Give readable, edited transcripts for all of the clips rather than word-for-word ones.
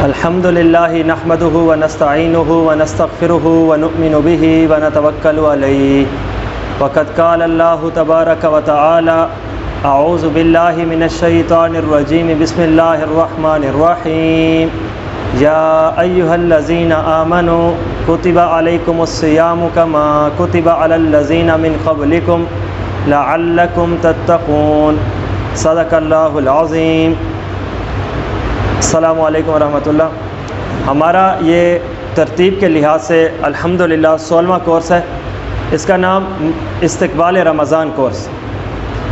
الحمد لله نحمده ونستعينه ونستغفره ونؤمن به ونتوكل عليه وقد قال الله تبارك وتعالى أعوذ بالله من الشيطان الرجيم بسم الله الرحمن الرحيم يا أيها الذين آمنوا كتب عليكم الصيام كما كتب على الذين من قبلكم لعلكم تتقون صدق الله العظيم۔ السلام علیکم ورحمۃ اللہ۔ ہمارا یہ ترتیب کے لحاظ سے الحمدللہ 16واں کورس ہے۔ اس کا نام استقبال رمضان کورس۔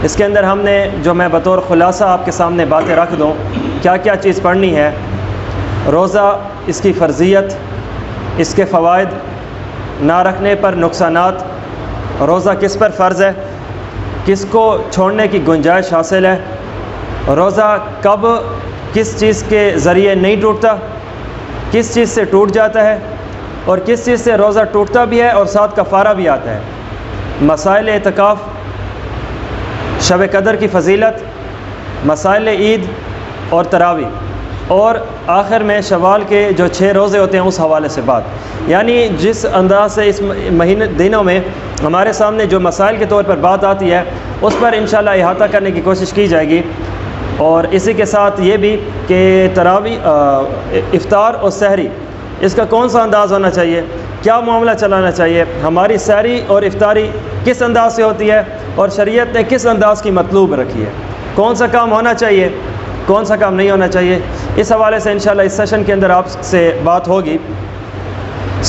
اس کے اندر ہم نے جو میں بطور خلاصہ آپ کے سامنے باتیں رکھ دوں، کیا کیا چیز پڑھنی ہے، روزہ، اس کی فرضیت، اس کے فوائد، نہ رکھنے پر نقصانات، روزہ کس پر فرض ہے، کس کو چھوڑنے کی گنجائش حاصل ہے، روزہ کب کس چیز کے ذریعے نہیں ٹوٹتا، کس چیز سے ٹوٹ جاتا ہے، اور کس چیز سے روزہ ٹوٹتا بھی ہے اور ساتھ کفارہ بھی آتا ہے، مسائل اعتکاف، شب قدر کی فضیلت، مسائل عید اور تراویح، اور آخر میں شوال کے جو 6 روزے ہوتے ہیں اس حوالے سے بات۔ یعنی جس انداز سے اس مہینے دنوں میں ہمارے سامنے جو مسائل کے طور پر بات آتی ہے اس پر انشاءاللہ احاطہ کرنے کی کوشش کی جائے گی۔ اور اسی کے ساتھ یہ بھی کہ تراویح، افطار اور سحری، اس کا کون سا انداز ہونا چاہیے، کیا معاملہ چلانا چاہیے، ہماری سحری اور افطاری کس انداز سے ہوتی ہے اور شریعت نے کس انداز کی مطلوب رکھی ہے، کون سا کام ہونا چاہیے، کون سا کام نہیں ہونا چاہیے، اس حوالے سے انشاءاللہ اس سیشن کے اندر آپ سے بات ہوگی۔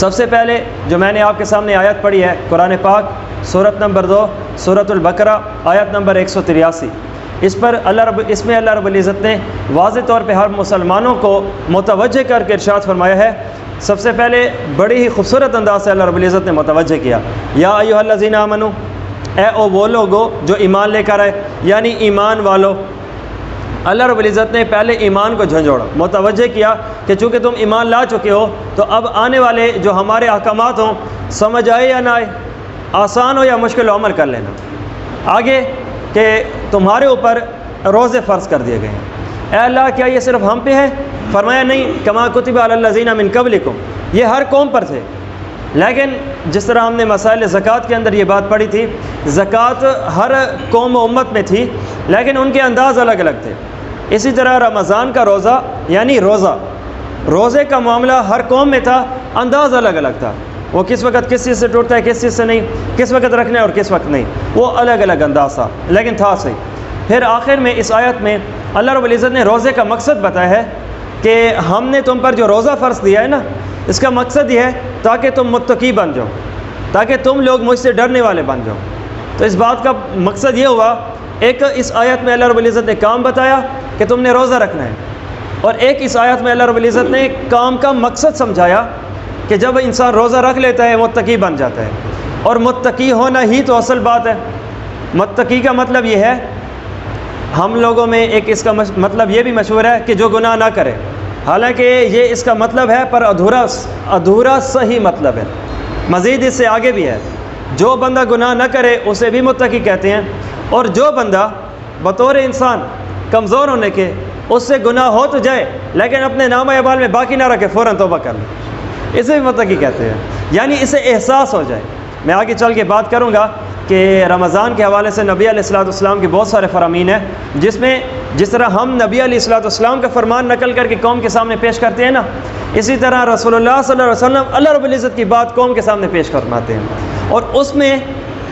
سب سے پہلے جو میں نے آپ کے سامنے آیت پڑھی ہے قرآن پاک سورت نمبر 2 سورۃ البقرہ آیت نمبر 183، اس میں اللہ رب العزت نے واضح طور پہ ہر مسلمانوں کو متوجہ کر کے ارشاد فرمایا ہے۔ سب سے پہلے بڑی ہی خوبصورت انداز سے اللہ رب العزت نے متوجہ کیا، یا ایھا الذین آمنو، اے او وہ لوگو جو ایمان لے کر آئے، یعنی ایمان والو۔ اللہ رب العزت نے پہلے ایمان کو جھنجھوڑا، متوجہ کیا کہ چونکہ تم ایمان لا چکے ہو تو اب آنے والے جو ہمارے احکامات ہوں، سمجھ آئے یا نہ آئے، آسان ہو یا مشکل ہو، عمل کر لینا۔ آگے کہ تمہارے اوپر روزے فرض کر دیے گئے ہیں۔ اے اللہ، کیا یہ صرف ہم پہ ہے؟ فرمایا نہیں، کما کتب علی الذین من قبلکم، یہ ہر قوم پر تھے۔ لیکن جس طرح ہم نے مسائل زکوٰۃ کے اندر یہ بات پڑھی تھی، زکوٰۃ ہر قوم و امت میں تھی لیکن ان کے انداز الگ الگ تھے۔ اسی طرح رمضان کا روزہ، یعنی روزے کا معاملہ ہر قوم میں تھا، انداز الگ الگ تھا، وہ کس وقت کس چیز سے ٹوٹتا ہے، کس چیز سے نہیں، کس وقت رکھنا ہے اور کس وقت نہیں، وہ الگ الگ انداز تھا لیکن تھا صحیح۔ پھر آخر میں اس آیت میں اللہ رب العزت نے روزے کا مقصد بتایا ہے کہ ہم نے تم پر جو روزہ فرض دیا ہے نا، اس کا مقصد یہ ہے تاکہ تم متقی بن جاؤ، تاکہ تم لوگ مجھ سے ڈرنے والے بن جاؤ۔ تو اس بات کا مقصد یہ ہوا، ایک اس آیت میں اللہ رب العزت نے کام بتایا کہ تم نے روزہ رکھنا ہے، اور ایک اس آیت میں اللہ رب العزت نے کام کا مقصد سمجھایا کہ جب انسان روزہ رکھ لیتا ہے متقی بن جاتا ہے، اور متقی ہونا ہی تو اصل بات ہے۔ متقی کا مطلب یہ ہے، ہم لوگوں میں ایک اس کا مطلب یہ بھی مشہور ہے کہ جو گناہ نہ کرے، حالانکہ یہ اس کا مطلب ہے پر ادھورا صحیح مطلب ہے، مزید اس سے آگے بھی ہے۔ جو بندہ گناہ نہ کرے اسے بھی متقی کہتے ہیں، اور جو بندہ بطور انسان کمزور ہونے کے اس سے گناہ ہو تو جائے لیکن اپنے نامہ اعمال میں باقی نہ رکھے، فوراً توبہ کر لے، اسے بھی متقی کہتے ہیں، یعنی اسے احساس ہو جائے۔ میں آگے چل کے بات کروں گا کہ رمضان کے حوالے سے نبی علیہ الصلوۃ والسلام کے بہت سارے فرامین ہیں، جس طرح ہم نبی علیہ الصلوۃ والسلام کا فرمان نقل کر کے قوم کے سامنے پیش کرتے ہیں نا، اسی طرح رسول اللہ صلی اللہ علیہ وسلم اللہ رب العزت کی بات قوم کے سامنے پیش فرماتے ہیں، اور اس میں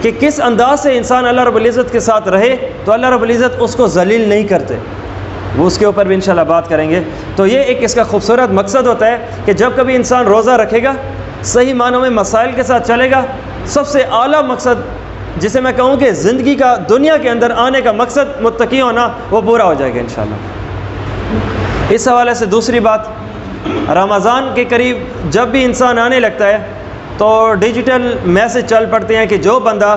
کہ کس انداز سے انسان اللہ رب العزت کے ساتھ رہے تو اللہ رب العزت اس کو ذلیل نہیں کرتے، وہ اس کے اوپر بھی انشاءاللہ بات کریں گے۔ تو یہ ایک اس کا خوبصورت مقصد ہوتا ہے کہ جب کبھی انسان روزہ رکھے گا، صحیح معنوں میں مسائل کے ساتھ چلے گا، سب سے اعلیٰ مقصد جسے میں کہوں کہ زندگی کا، دنیا کے اندر آنے کا مقصد متقی ہونا، وہ پورا ہو جائے گا انشاءاللہ۔ اس حوالے سے دوسری بات، رمضان کے قریب جب بھی انسان آنے لگتا ہے تو ڈیجیٹل میسج چل پڑتے ہیں کہ جو بندہ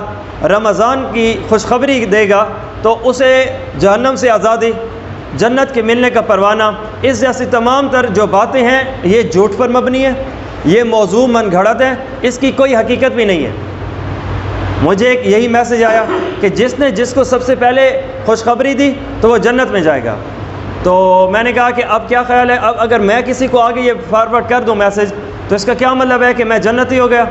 رمضان کی خوشخبری دے گا تو اسے جہنم سے آزادی، جنت کے ملنے کا پروانہ، اس جیسی تمام تر جو باتیں ہیں یہ جھوٹ پر مبنی ہے، یہ موضوع من گھڑت ہے، اس کی کوئی حقیقت بھی نہیں ہے۔ مجھے ایک یہی میسج آیا کہ جس نے جس کو سب سے پہلے خوشخبری دی تو وہ جنت میں جائے گا، تو میں نے کہا کہ اب کیا خیال ہے، اب اگر میں کسی کو آگے یہ فارورڈ کر دوں میسج تو اس کا کیا مطلب ہے کہ میں جنتی ہو گیا؟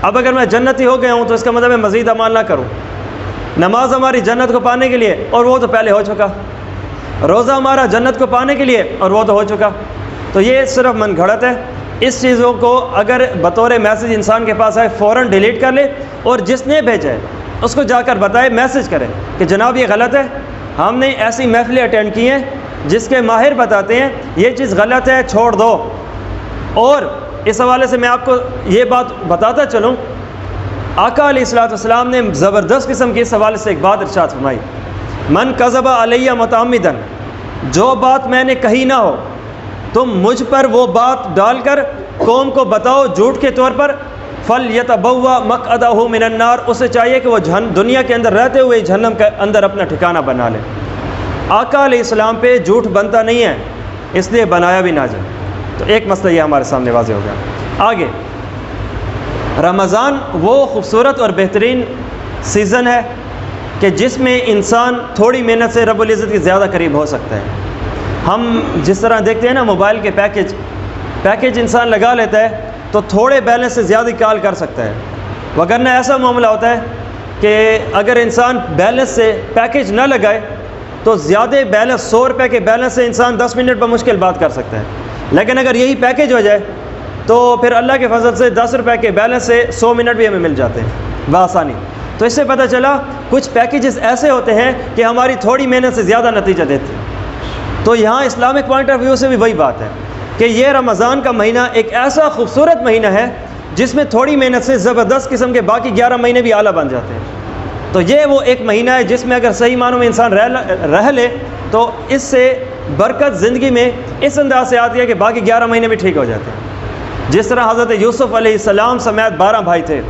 اب اگر میں جنتی ہو گیا ہوں تو اس کا مطلب ہے مزید اعمال نہ کروں۔ نماز ہماری جنت کو پانے کے لیے اور وہ تو پہلے ہو چکا، روزہ ہمارا جنت کو پانے کے لیے اور وہ تو ہو چکا۔ تو یہ صرف من گھڑت ہے۔ اس چیزوں کو اگر بطور میسج انسان کے پاس آئے فوراً ڈیلیٹ کر لے، اور جس نے بھیجا ہے اس کو جا کر بتائے، میسج کرے کہ جناب یہ غلط ہے، ہم نے ایسی محفلیں اٹینڈ کی ہیں جس کے ماہر بتاتے ہیں یہ چیز غلط ہے، چھوڑ دو۔ اور اس حوالے سے میں آپ کو یہ بات بتاتا چلوں، آقا علیہ الصلوۃ والسلام نے زبردست قسم کی اس حوالے سے ایک بات ارشاد فرمائی، من کذب علیہ متعمدا، جو بات میں نے کہی نہ ہو تم مجھ پر وہ بات ڈال کر قوم کو بتاؤ جھوٹ کے طور پر، فلیتبوأ مقعدہ من النار، اسے چاہیے کہ وہ دنیا کے اندر رہتے ہوئے جہنم کے اندر اپنا ٹھکانہ بنا لے۔ آقا علیہ السلام پہ جھوٹ بنتا نہیں ہے، اس لیے بنایا بھی نہ جائے۔ تو ایک مسئلہ یہ ہمارے سامنے واضح ہو گیا۔ آگے رمضان وہ خوبصورت اور بہترین سیزن ہے کہ جس میں انسان تھوڑی محنت سے رب العزت کے زیادہ قریب ہو سکتا ہے۔ ہم جس طرح دیکھتے ہیں نا موبائل کے پیکیج انسان لگا لیتا ہے تو تھوڑے بیلنس سے زیادہ کال کر سکتا ہے، وگرنہ ایسا معاملہ ہوتا ہے کہ اگر انسان بیلنس سے پیکیج نہ لگائے تو زیادہ بیلنس 100 روپے کے بیلنس سے انسان 10 منٹ پر مشکل بات کر سکتا ہے، لیکن اگر یہی پیکیج ہو جائے تو پھر اللہ کے فضل سے 10 روپے کے بیلنس سے 100 منٹ بھی ہمیں مل جاتے ہیں بآسانی۔ تو اس سے پتہ چلا کچھ پیکیجز ایسے ہوتے ہیں کہ ہماری تھوڑی محنت سے زیادہ نتیجہ دیتے ہیں۔ تو یہاں اسلامک پوائنٹ آف ویو سے بھی وہی بات ہے کہ یہ رمضان کا مہینہ ایک ایسا خوبصورت مہینہ ہے جس میں تھوڑی محنت سے زبردست قسم کے باقی 11 مہینے بھی اعلیٰ بن جاتے ہیں۔ تو یہ وہ ایک مہینہ ہے جس میں اگر صحیح معنوں میں انسان رہ لے تو اس سے برکت زندگی میں اس انداز سے آتی ہے کہ باقی 11 مہینے بھی ٹھیک ہو جاتے ہیں۔ جس طرح حضرت یوسف علیہ السلام سمیت 12 بھائی تھے،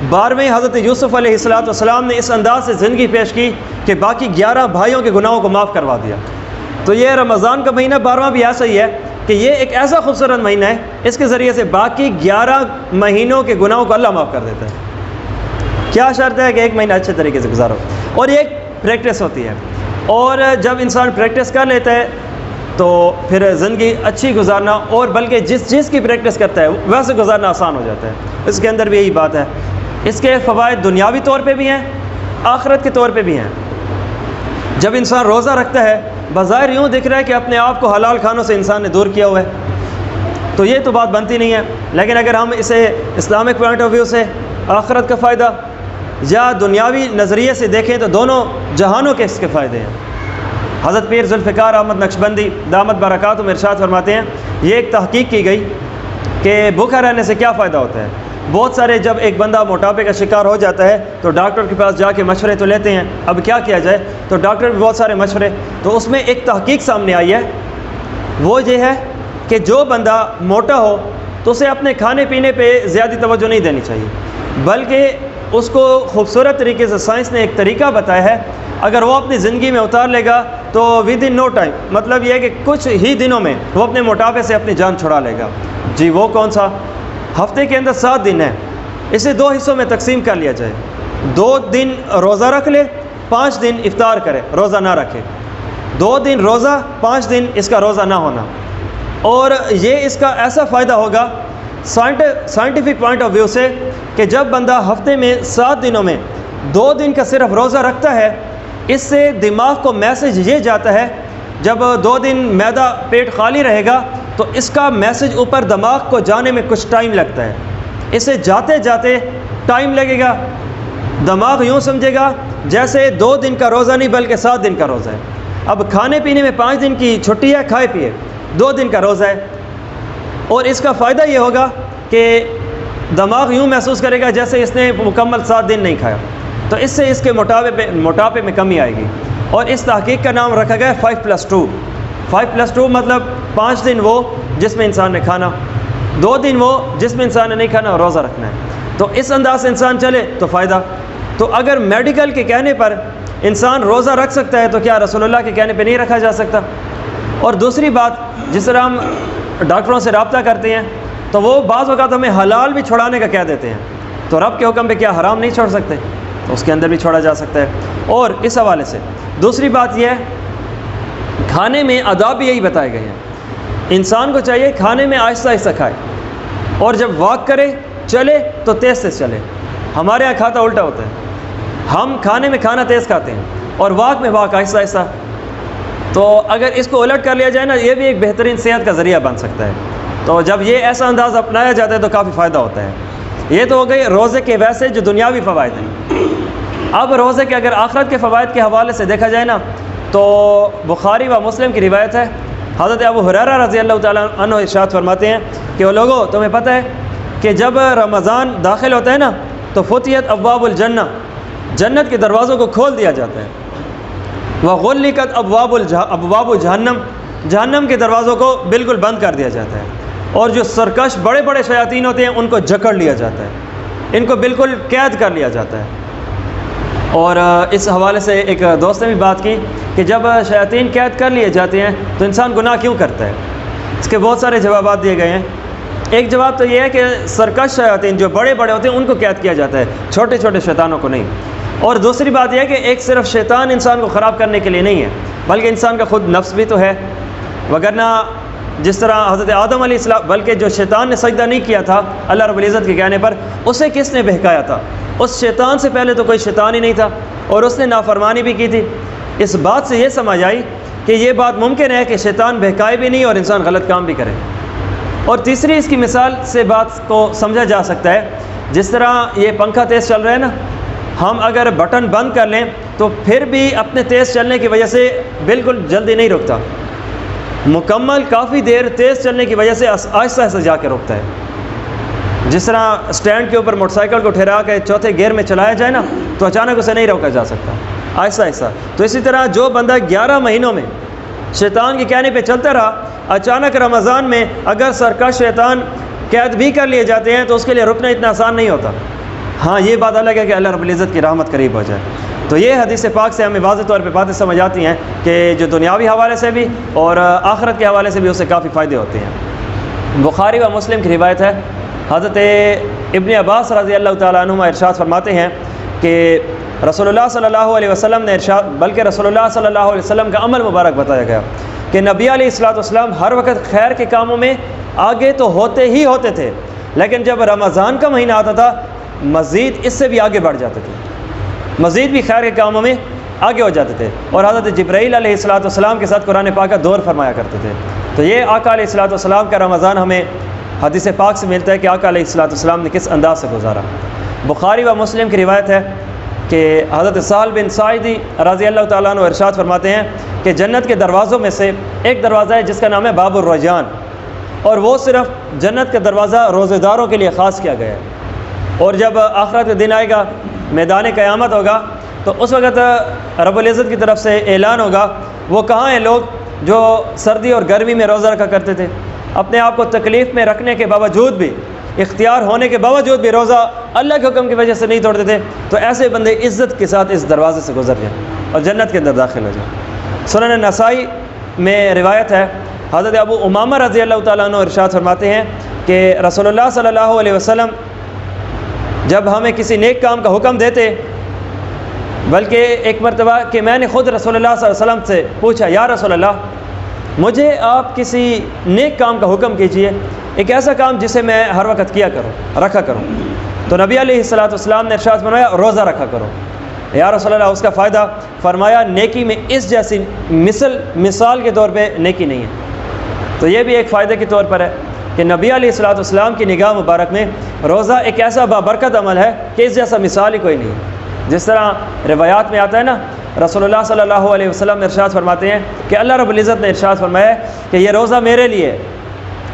12ویں حضرت یوسف علیہ السلام نے اس انداز سے زندگی پیش کی کہ باقی 11 بھائیوں کے گناہوں کو معاف کروا دیا۔ تو یہ رمضان کا مہینہ 12واں بھی ایسا ہی ہے کہ یہ ایک ایسا خوبصورت مہینہ ہے، اس کے ذریعے سے باقی 11 مہینوں کے گناہوں کو اللہ معاف کر دیتا ہے۔ کیا شرط ہے کہ ایک مہینہ اچھے طریقے سے گزارو، اور یہ ایک پریکٹس ہوتی ہے، اور جب انسان پریکٹس کر لیتا ہے تو پھر زندگی اچھی گزارنا، اور بلکہ جس چیز کی پریکٹس کرتا ہے ویسے گزارنا آسان ہو جاتا ہے۔ اس کے اندر بھی یہی بات ہے۔ اس کے فوائد دنیاوی طور پہ بھی ہیں، آخرت کے طور پہ بھی ہیں۔ جب انسان روزہ رکھتا ہے بظاہر یوں دکھ رہا ہے کہ اپنے آپ کو حلال کھانوں سے انسان نے دور کیا ہوا ہے، تو یہ تو بات بنتی نہیں ہے۔ لیکن اگر ہم اسے اسلامک پوائنٹ آف ویو سے آخرت کا فائدہ یا دنیاوی نظریے سے دیکھیں تو دونوں جہانوں کے اس کے فائدے ہیں۔ حضرت پیر ذوالفقار احمد نقشبندی دامت برکاتہم ارشاد فرماتے ہیں، یہ ایک تحقیق کی گئی کہ بھوکا رہنے سے کیا فائدہ ہوتا ہے۔ بہت سارے جب ایک بندہ موٹاپے کا شکار ہو جاتا ہے تو ڈاکٹر کے پاس جا کے مشورے تو لیتے ہیں، اب کیا کیا جائے، تو ڈاکٹر بھی بہت سارے مشورے، تو اس میں ایک تحقیق سامنے آئی ہے، وہ یہ ہے کہ جو بندہ موٹا ہو تو اسے اپنے کھانے پینے پہ زیادہ توجہ نہیں دینی چاہیے، بلکہ اس کو خوبصورت طریقے سے سائنس نے ایک طریقہ بتایا ہے، اگر وہ اپنی زندگی میں اتار لے گا تو ود ان نو ٹائم، مطلب یہ ہے کہ کچھ ہی دنوں میں وہ اپنے موٹاپے سے اپنی جان چھڑا لے گا۔ جی وہ کون سا؟ ہفتے کے اندر 7 دن ہیں، اسے 2 حصوں میں تقسیم کر لیا جائے، 2 دن روزہ رکھ لے، 5 دن افطار کرے، روزہ نہ رکھے، 2 دن روزہ، 5 دن اس کا روزہ نہ ہونا۔ اور یہ اس کا ایسا فائدہ ہوگا سائنٹیفک پوائنٹ آف ویو سے کہ جب بندہ ہفتے میں 7 دنوں میں 2 دن کا صرف روزہ رکھتا ہے، اس سے دماغ کو میسج یہ جاتا ہے، جب 2 دن معدہ پیٹ خالی رہے گا تو اس کا میسج اوپر دماغ کو جانے میں کچھ ٹائم لگتا ہے، اسے جاتے جاتے ٹائم لگے گا، دماغ یوں سمجھے گا جیسے 2 دن کا روزہ نہیں بلکہ 7 دن کا روزہ ہے۔ اب کھانے پینے میں 5 دن کی چھٹی ہے، کھائے پیے، 2 دن کا روزہ ہے، اور اس کا فائدہ یہ ہوگا کہ دماغ یوں محسوس کرے گا جیسے اس نے مکمل 7 دن نہیں کھایا، تو اس سے اس کے موٹاپے میں کمی آئے گی۔ اور اس تحقیق کا نام رکھا گیا 5+2۔ 5+2 مطلب 5 دن وہ جس میں انسان نے کھانا، 2 دن وہ جس میں انسان نے نہیں کھانا اور روزہ رکھنا ہے۔ تو اس انداز سے انسان چلے تو فائدہ۔ تو اگر میڈیکل کے کہنے پر انسان روزہ رکھ سکتا ہے تو کیا رسول اللہ کے کہنے پہ نہیں رکھا جا سکتا؟ اور دوسری بات، جس طرح ہم ڈاکٹروں سے رابطہ کرتے ہیں تو وہ بعض اوقات ہمیں حلال بھی چھوڑانے کا کہہ دیتے ہیں، تو رب کے حکم پہ کیا حرام نہیں چھوڑ سکتے؟ تو اس کے اندر بھی چھوڑا جا سکتا ہے۔ اور اس حوالے سے دوسری بات یہ ہے کھانے میں آداب بھی یہی بتائے گئے ہیں. انسان کو چاہیے کھانے میں آہستہ آہستہ کھائے، اور جب واک کرے چلے تو تیز تیز چلے. ہمارے یہاں کھاتا الٹا ہوتا ہے، ہم کھانے میں کھانا تیز کھاتے ہیں اور واک میں واک آہستہ آہستہ. تو اگر اس کو الٹ کر لیا جائے نا، یہ بھی ایک بہترین صحت کا ذریعہ بن سکتا ہے. تو جب یہ ایسا انداز اپنایا جاتا ہے تو کافی فائدہ ہوتا ہے. یہ تو ہو گئی روزے کے ویسے جو دنیاوی فوائد ہیں. اب روزے کے اگر آخرت کے فوائد کے حوالے سے دیکھا جائے نا، تو بخاری و مسلم کی روایت ہے، حضرت ابو ہریرہ رضی اللہ تعالیٰ عنہ ارشاد فرماتے ہیں کہ وہ لوگوں، تمہیں پتہ ہے کہ جب رمضان داخل ہوتا ہے نا تو فتحت ابواب الجنہ، جنت کے دروازوں کو کھول دیا جاتا ہے. وغلقت ابواب جہنم، جہنم کے دروازوں کو بالکل بند کر دیا جاتا ہے. اور جو سرکش بڑے بڑے شیاطین ہوتے ہیں ان کو جکڑ لیا جاتا ہے، ان کو بالکل قید کر لیا جاتا ہے. اور اس حوالے سے ایک دوست نے بھی بات کی کہ جب شیاطین قید کر لیے جاتے ہیں تو انسان گناہ کیوں کرتا ہے. اس کے بہت سارے جوابات دیے گئے ہیں. ایک جواب تو یہ ہے کہ سرکش شیاطین جو بڑے بڑے ہوتے ہیں ان کو قید کیا جاتا ہے، چھوٹے چھوٹے شیطانوں کو نہیں. اور دوسری بات یہ ہے کہ ایک صرف شیطان انسان کو خراب کرنے کے لیے نہیں ہے، بلکہ انسان کا خود نفس بھی تو ہے. وگرنہ جس طرح حضرت آدم علیہ السلام، بلکہ جو شیطان نے سجدہ نہیں کیا تھا اللہ رب العزت کے کہنے پر، اسے کس نے بہکایا تھا؟ اس شیطان سے پہلے تو کوئی شیطان ہی نہیں تھا، اور اس نے نافرمانی بھی کی تھی. اس بات سے یہ سمجھ آئی کہ یہ بات ممکن ہے کہ شیطان بہکائے بھی نہیں اور انسان غلط کام بھی کرے. اور تیسری اس کی مثال سے بات کو سمجھا جا سکتا ہے، جس طرح یہ پنکھا تیز چل رہا ہے نا، ہم اگر بٹن بند کر لیں تو پھر بھی اپنے تیز چلنے کی وجہ سے بالکل جلدی نہیں رکتا، مکمل کافی دیر تیز چلنے کی وجہ سے آہستہ آہستہ جا کے رکتا ہے. جس طرح اسٹینڈ کے اوپر موٹر سائیکل کو ٹھہرا کے چوتھے گیئر میں چلایا جائے نا تو اچانک اسے نہیں روکا جا سکتا، آہستہ آہستہ. تو اسی طرح جو بندہ 11 مہینوں میں شیطان کے کہنے پہ چلتا رہا، اچانک رمضان میں اگر سرکش شیطان قید بھی کر لیے جاتے ہیں تو اس کے لیے رکنا اتنا آسان نہیں ہوتا. ہاں یہ بات الگ ہے کہ اللہ رب العزت کی رحمت قریب ہو جائے. تو یہ حدیث پاک سے ہمیں واضح طور پہ باتیں سمجھ آتی ہیں کہ جو دنیاوی حوالے سے بھی اور آخرت کے حوالے سے بھی اس سے کافی فائدے ہوتے ہیں. بخاری و مسلم کی روایت ہے، حضرت ابن عباس رضی اللہ تعالیٰ عنہما ارشاد فرماتے ہیں کہ رسول اللہ صلی اللہ علیہ وسلم نے بلکہ رسول اللہ صلی اللہ علیہ وسلم کا عمل مبارک بتایا گیا کہ نبی علیہ السلام ہر وقت خیر کے کاموں میں آگے تو ہوتے ہی ہوتے تھے، لیکن جب رمضان کا مہینہ آتا تھا مزید اس سے بھی آگے بڑھ جاتے تھے، مزید بھی خیر کے کاموں میں آگے ہو جاتے تھے. اور حضرت جبرائیل علیہ السلام کے ساتھ قرآن پاک کا دور فرمایا کرتے تھے. تو یہ آقا علیہ السلام کا رمضان ہمیں حدیث پاک سے ملتا ہے کہ آقا علیہ السلام نے کس انداز سے گزارا. بخاری و مسلم کی روایت ہے کہ حضرت سہل بن ساعدی رضی اللہ تعالیٰ عنہ ارشاد فرماتے ہیں کہ جنت کے دروازوں میں سے ایک دروازہ ہے جس کا نام ہے باب الرجان، اور وہ صرف جنت کا دروازہ روزے داروں کے لیے خاص کیا گیا ہے. اور جب آخرت کا دن آئے گا، میدان قیامت ہوگا، تو اس وقت رب العزت کی طرف سے اعلان ہوگا، وہ کہاں ہیں لوگ جو سردی اور گرمی میں روزہ رکھا کرتے تھے، اپنے آپ کو تکلیف میں رکھنے کے باوجود بھی، اختیار ہونے کے باوجود بھی روزہ اللہ کے حکم کی وجہ سے نہیں توڑتے تھے. تو ایسے بندے عزت کے ساتھ اس دروازے سے گزر جائیں اور جنت کے اندر داخل ہو جائیں. سنن نسائی میں روایت ہے، حضرت ابو امامہ رضی اللہ تعالیٰ عنہ ارشاد فرماتے ہیں کہ رسول اللہ صلی اللہ علیہ وسلم جب ہمیں کسی نیک کام کا حکم دیتے، بلکہ ایک مرتبہ کہ میں نے خود رسول اللہ صلی اللہ علیہ وسلم سے پوچھا، یا رسول اللہ مجھے آپ کسی نیک کام کا حکم کیجئے، ایک ایسا کام جسے میں ہر وقت رکھا کروں. تو نبی علیہ السلام نے ارشاد فرمایا، روزہ رکھا کرو. یا رسول اللہ اس کا فائدہ؟ فرمایا نیکی میں اس جیسی مثال کے طور پہ نیکی نہیں ہے. تو یہ بھی ایک فائدے کے طور پر ہے کہ نبی علیہ السلام کی نگاہ مبارک میں روزہ ایک ایسا بابرکت عمل ہے کہ اس جیسا مثال ہی کوئی نہیں ہے. جس طرح روایات میں آتا ہے نا، رسول اللہ صلی اللہ علیہ وسلم نے ارشاد فرماتے ہیں کہ اللہ رب العزت نے ارشاد فرمایا کہ یہ روزہ میرے لیے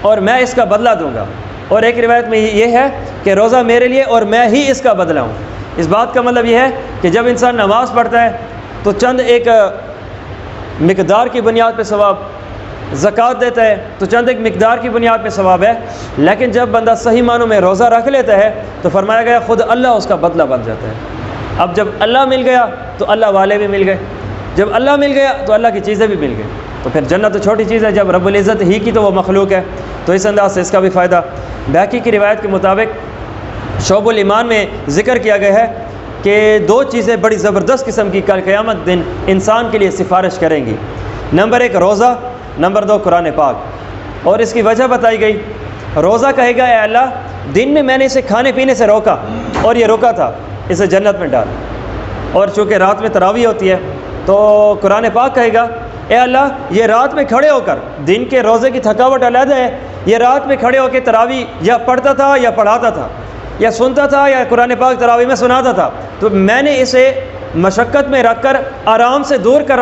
اور میں اس کا بدلہ دوں گا. اور ایک روایت میں یہ ہے کہ روزہ میرے لیے اور میں ہی اس کا بدلہ ہوں. اس بات کا مطلب یہ ہے کہ جب انسان نماز پڑھتا ہے تو چند ایک مقدار کی بنیاد پہ ثواب، زکوٰۃ دیتا ہے تو چند ایک مقدار کی بنیاد پہ ثواب ہے، لیکن جب بندہ صحیح معنوں میں روزہ رکھ لیتا ہے تو فرمایا گیا خود اللہ اس کا بدلہ بن جاتا ہے. اب جب اللہ مل گیا تو اللہ والے بھی مل گئے، جب اللہ مل گیا تو اللہ کی چیزیں بھی مل گئی. تو پھر جنت تو چھوٹی چیز ہے جب رب العزت ہی کی تو وہ مخلوق ہے. تو اس انداز سے اس کا بھی فائدہ. بہقی کی روایت کے مطابق شعب الایمان میں ذکر کیا گیا ہے کہ 2 چیزیں بڑی زبردست قسم کی کل قیامت دن انسان کے لیے سفارش کریں گی. نمبر 1 روزہ، نمبر 2 قرآن پاک۔ اور اس کی وجہ بتائی گئی، روزہ کہے گا اے اللہ دن میں نے اسے کھانے پینے سے روکا اور یہ روکا تھا، اسے جنت میں ڈال۔ اور چونکہ رات میں تراویح ہوتی ہے تو قرآن پاک کہے گا اے اللہ یہ رات میں کھڑے ہو کر، دن کے روزے کی تھکاوٹ علیحدہ ہے، یہ رات میں کھڑے ہو کے تراویح یا پڑھتا تھا یا پڑھاتا تھا یا سنتا تھا یا قرآن پاک تراویح میں سناتا تھا، تو میں نے اسے مشقت میں رکھ کر آرام سے دور کر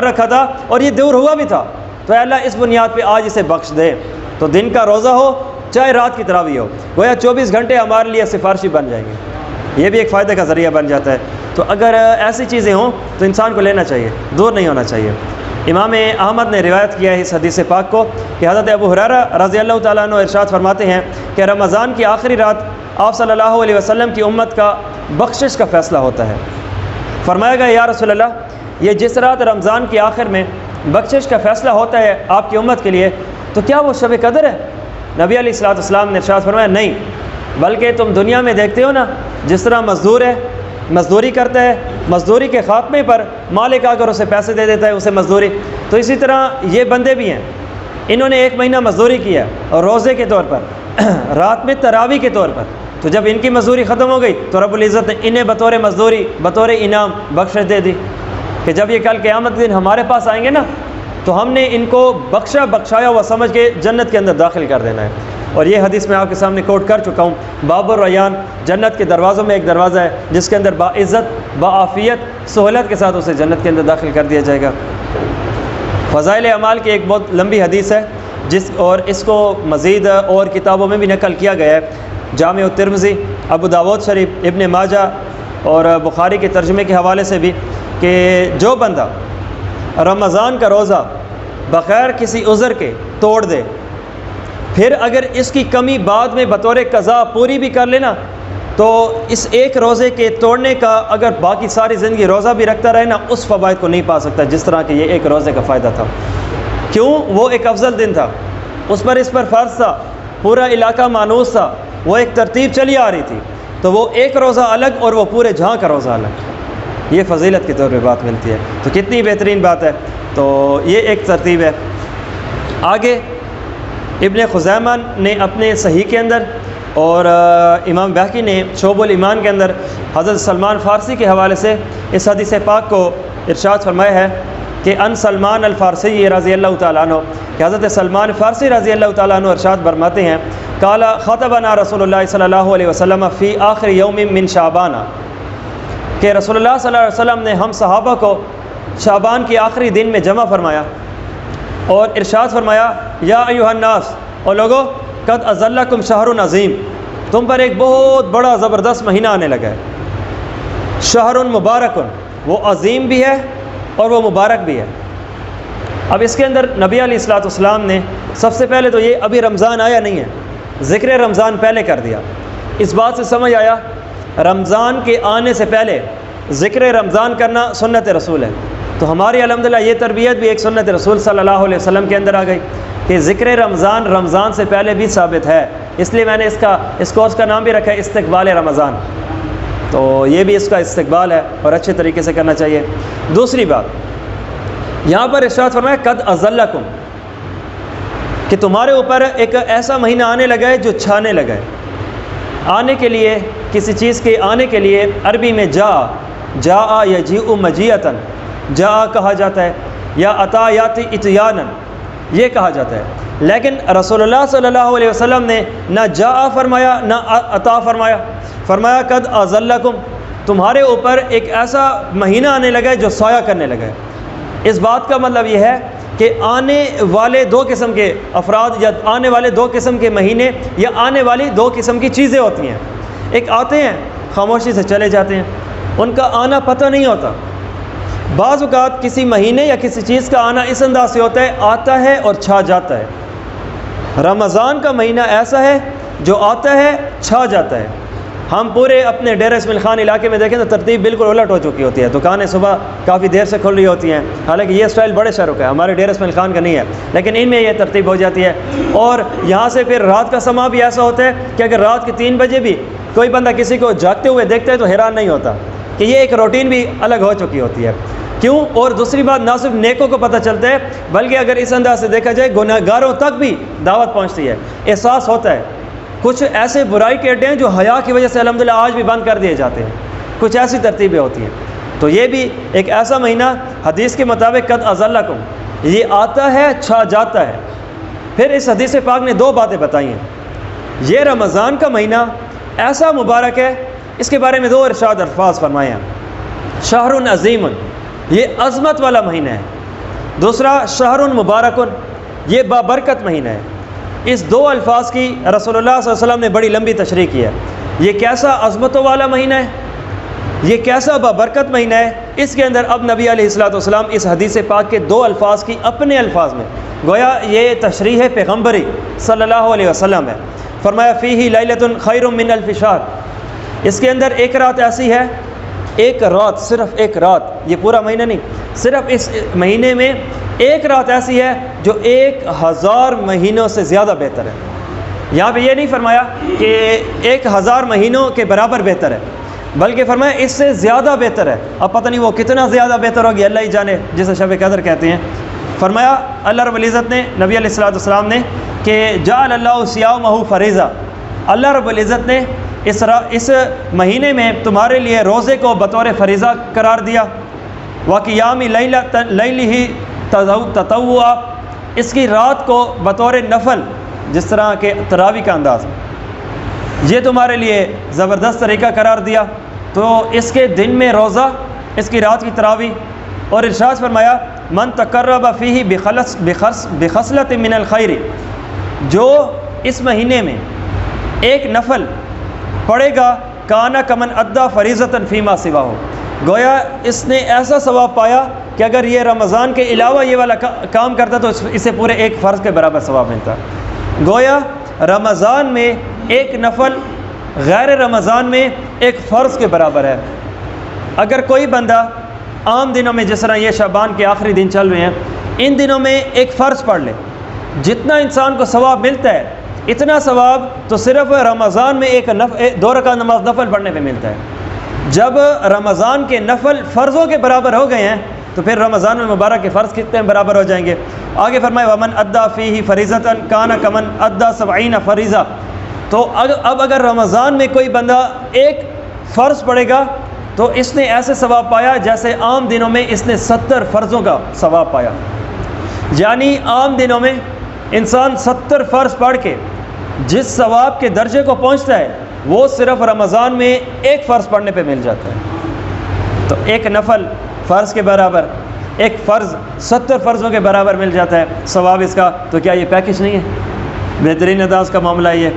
رکھا تھا اور یہ دور ہوا بھی تھا، تو اے اللہ اس بنیاد پہ آج اسے بخش دے۔ تو دن کا روزہ ہو چاہے رات کی تراویح ہو، گویا 24 گھنٹے ہمارے لیے سفارشی بن جائیں گے، یہ بھی ایک فائدے کا ذریعہ بن جاتا ہے۔ تو اگر ایسی چیزیں ہوں تو انسان کو لینا چاہیے، دور نہیں ہونا چاہیے۔ امام احمد نے روایت کیا ہے اس حدیث پاک کو کہ حضرت ابو ہریرہ رضی اللہ تعالیٰ عنہ ارشاد فرماتے ہیں کہ رمضان کی آخری رات آپ صلی اللہ علیہ وسلم کی امت کا بخشش کا فیصلہ ہوتا ہے۔ فرمایا گیا یا رسول اللہ یہ جس رات رمضان کی آخر میں بخشش کا فیصلہ ہوتا ہے آپ کی امت کے لیے تو کیا وہ شب قدر ہے؟ نبی علیہ الصلوۃ والسلام نے ارشاد فرمایا نہیں، بلکہ تم دنیا میں دیکھتے ہو نا جس طرح مزدور ہے، مزدوری کرتا ہے، مزدوری کے خاتمے پر مالک آ کر اسے پیسے دے دیتا ہے اسے مزدوری، تو اسی طرح یہ بندے بھی ہیں، انہوں نے 1 مہینہ مزدوری کیا اور روزے کے طور پر، رات میں تراویح کے طور پر، تو جب ان کی مزدوری ختم ہو گئی تو رب العزت نے انہیں بطور مزدوری بطور انعام بخشش دے دی کہ جب یہ کل قیامت کے دن ہمارے پاس آئیں گے نا تو ہم نے ان کو بخشایا ہوا سمجھ کے جنت کے اندر داخل کر دینا ہے۔ اور یہ حدیث میں آپ کے سامنے کوٹ کر چکا ہوں، باب الریان، جنت کے دروازوں میں ایک دروازہ ہے جس کے اندر باعزت باعافیت سہولت کے ساتھ اسے جنت کے اندر داخل کر دیا جائے گا۔ فضائل اعمال کی ایک بہت لمبی حدیث ہے اور اس کو مزید اور کتابوں میں بھی نقل کیا گیا ہے، جامع الترمذی، ابو داود شریف، ابن ماجہ اور بخاری کے ترجمے کے حوالے سے بھی، کہ جو بندہ رمضان کا روزہ بغیر کسی عذر کے توڑ دے، پھر اگر اس کی کمی بعد میں بطور قضا پوری بھی کر لینا تو اس ایک روزے کے توڑنے کا اگر باقی ساری زندگی روزہ بھی رکھتا رہے نا اس فوائد کو نہیں پا سکتا جس طرح کہ یہ ایک روزے کا فائدہ تھا۔ کیوں؟ وہ ایک افضل دن تھا، اس پر فرض تھا، پورا علاقہ مانوس تھا، وہ ایک ترتیب چلی آ رہی تھی، تو وہ ایک روزہ الگ اور وہ پورے جہاں کا روزہ الگ، یہ فضیلت کے طور پہ بات ملتی ہے، تو کتنی بہترین بات ہے۔ تو یہ ایک ترتیب ہے۔ آگے ابن خزیمہ نے اپنے صحیح کے اندر اور امام بہقی نے شعب الایمان کے اندر حضرت سلمان فارسی کے حوالے سے اس حدیث پاک کو ارشاد فرمایا ہے کہ ان سلمان الفارسی رضی اللہ تعالیٰ عنہ، کہ حضرت سلمان فارسی رضی اللہ تعالیٰ عنہ ارشاد فرماتے ہیں قال خطبنا رسول اللہ صلی اللہ علیہ وسلم فی آخر یوم من شعبان، کہ رسول اللہ صلی اللہ علیہ وسلم نے ہم صحابہ کو شعبان کی آخری دن میں جمع فرمایا اور ارشاد فرمایا یا ایھا الناس، اور لوگو قد اذلکم شہر عظیم، تم پر ایک بہت بڑا زبردست مہینہ آنے لگا ہے، شہر مبارک، وہ عظیم بھی ہے اور وہ مبارک بھی ہے۔ اب اس کے اندر نبی علیہ الصلوۃ والسلام نے سب سے پہلے تو یہ ابھی رمضان آیا نہیں ہے، ذکر رمضان پہلے کر دیا، اس بات سے سمجھ آیا رمضان کے آنے سے پہلے ذکر رمضان کرنا سنت رسول ہے، تو ہماری الحمدللہ یہ تربیت بھی ایک سنت رسول صلی اللہ علیہ وسلم کے اندر آ گئی کہ ذکر رمضان سے پہلے بھی ثابت ہے، اس لیے میں نے اس کورس کا نام بھی رکھا ہے استقبال رمضان، تو یہ بھی اس کا استقبال ہے اور اچھے طریقے سے کرنا چاہیے۔ دوسری بات یہاں پر ارشاد فرمایا قد اذلکم، کہ تمہارے اوپر ایک ایسا مہینہ آنے لگا ہے جو چھانے لگا ہے۔ آنے کے لیے کسی چیز کے آنے کے لیے عربی میں جاء یجیء مجیئۃ، جاء کہا جاتا ہے یا اتا یاتی اتیانا یہ کہا جاتا ہے، لیکن رسول اللہ صلی اللہ علیہ وسلم نے نہ جاء فرمایا نہ اتا فرمایا، فرمایا قد اذلکم، تمہارے اوپر ایک ایسا مہینہ آنے لگا ہے جو سایہ کرنے لگا ہے۔ اس بات کا مطلب یہ ہے کہ آنے والے 2 قسم کے افراد یا آنے والے 2 قسم کے مہینے یا آنے والی 2 قسم کی چیزیں ہوتی ہیں، ایک آتے ہیں خاموشی سے چلے جاتے ہیں، ان کا آنا پتہ نہیں ہوتا۔ بعض اوقات کسی مہینے یا کسی چیز کا آنا اس انداز سے ہوتا ہے آتا ہے اور چھا جاتا ہے۔ رمضان کا مہینہ ایسا ہے جو آتا ہے چھا جاتا ہے۔ ہم پورے اپنے ڈیرہ اسماعیل خان علاقے میں دیکھیں تو ترتیب بالکل الٹ ہو چکی ہوتی ہے، دکانیں صبح کافی دیر سے کھل رہی ہوتی ہیں، حالانکہ یہ سٹائل بڑے شہروں کا ہے، ہمارے ڈیرہ اسماعیل خان کا نہیں ہے، لیکن ان میں یہ ترتیب ہو جاتی ہے۔ اور یہاں سے پھر رات کا سما بھی ایسا ہوتا ہے کہ اگر رات کے 3 بجے بھی کوئی بندہ کسی کو جاگتے ہوئے دیکھتا ہے تو حیران نہیں ہوتا کہ یہ ایک روٹین بھی الگ ہو چکی ہوتی ہے۔ کیوں؟ اور دوسری بات، نہ صرف نیکوں کو پتہ چلتا ہے بلکہ اگر اس انداز سے دیکھا جائے گناہگاروں تک بھی دعوت پہنچتی ہے، احساس ہوتا ہے۔ کچھ ایسے برائی کے اڈے ہیں جو حیا کی وجہ سے الحمدللہ آج بھی بند کر دیے جاتے ہیں، کچھ ایسی ترتیبیں ہوتی ہیں۔ تو یہ بھی ایک ایسا مہینہ حدیث کے مطابق قد اضلکم، یہ آتا ہے چھا جاتا ہے۔ پھر اس حدیث پاک نے دو باتیں بتائی ہیں۔ یہ رمضان کا مہینہ ایسا مبارک ہے، اس کے بارے میں دو ارشاد الفاظ فرمائے ہیں۔ شہر عظیم، یہ عظمت والا مہینہ ہے۔ دوسرا شہر مبارک، یہ بابرکت مہینہ ہے۔ اس دو الفاظ کی رسول اللہ صلی اللہ علیہ وسلم نے بڑی لمبی تشریح کی ہے۔ یہ کیسا عظمتوں والا مہینہ ہے، یہ کیسا بابرکت مہینہ ہے، اس کے اندر اب نبی علیہ الصلوۃ والسلام اس حدیث پاک کے دو الفاظ کی اپنے الفاظ میں، گویا یہ تشریح پیغمبری صلی اللہ علیہ وسلم ہے۔ فرمایا فیہ لیلۃ خیر من الف شہر، اس کے اندر ایک رات ایسی ہے، ایک رات، صرف ایک رات، یہ پورا مہینہ نہیں، صرف اس مہینے میں ایک رات ایسی ہے جو 1000 مہینوں سے زیادہ بہتر ہے۔ یہاں پہ یہ نہیں فرمایا کہ 1000 مہینوں کے برابر بہتر ہے، بلکہ فرمایا اس سے زیادہ بہتر ہے۔ اب پتہ نہیں وہ کتنا زیادہ بہتر ہوگی، اللہ ہی جانے، جسے شب قدر کہتے ہیں۔ فرمایا اللہ رب العزت نے، نبی علیہ الصلوۃ والسلام نے، کہ جعل اللہ صیامہ فریضہ، اللہ رب العزت نے اس مہینے میں تمہارے لیے روزے کو بطور فریضہ قرار دیا۔ وقیام لیلہ تطوعا، اس کی رات کو بطور نفل، جس طرح کہ تراویح کا انداز، یہ تمہارے لیے زبردست طریقہ قرار دیا۔ تو اس کے دن میں روزہ، اس کی رات کی تراویح، اور ارشاد فرمایا من تقرب فیہ بخصلۃ من الخیر، جو اس مہینے میں ایک نفل پڑھے گا کانا کمن ادا فریضۃ فیما سواہ، گویا اس نے ایسا ثواب پایا کہ اگر یہ رمضان کے علاوہ یہ والا کام کرتا تو اسے پورے ایک فرض کے برابر ثواب ملتا۔ گویا رمضان میں ایک نفل غیر رمضان میں ایک فرض کے برابر ہے۔ اگر کوئی بندہ عام دنوں میں، جس طرح یہ شعبان کے آخری دن چل رہے ہیں، ان دنوں میں ایک فرض پڑھ لے، جتنا انسان کو ثواب ملتا ہے اتنا ثواب تو صرف رمضان میں 2 رکعت نماز نفل پڑھنے پہ ملتا ہے۔ جب رمضان کے نفل فرضوں کے برابر ہو گئے ہیں تو پھر رمضان المبارک کے فرض کتنے برابر ہو جائیں گے؟ آگے فرمائے ومن ادا فیہ فریضۃ کان کمن ادا 70 فریضہ، تو اب اگر رمضان میں کوئی بندہ ایک فرض پڑھے گا تو اس نے ایسے ثواب پایا جیسے عام دنوں میں اس نے 70 فرضوں کا ثواب پایا۔ یعنی عام دنوں میں انسان 70 فرض پڑھ کے جس ثواب کے درجے کو پہنچتا ہے وہ صرف رمضان میں ایک فرض پڑھنے پہ مل جاتا ہے۔ تو ایک نفل فرض کے برابر، ایک فرض 70 فرضوں کے برابر مل جاتا ہے ثواب اس کا، تو کیا یہ پیکج نہیں ہے؟ بہترین انداز کا معاملہ یہ۔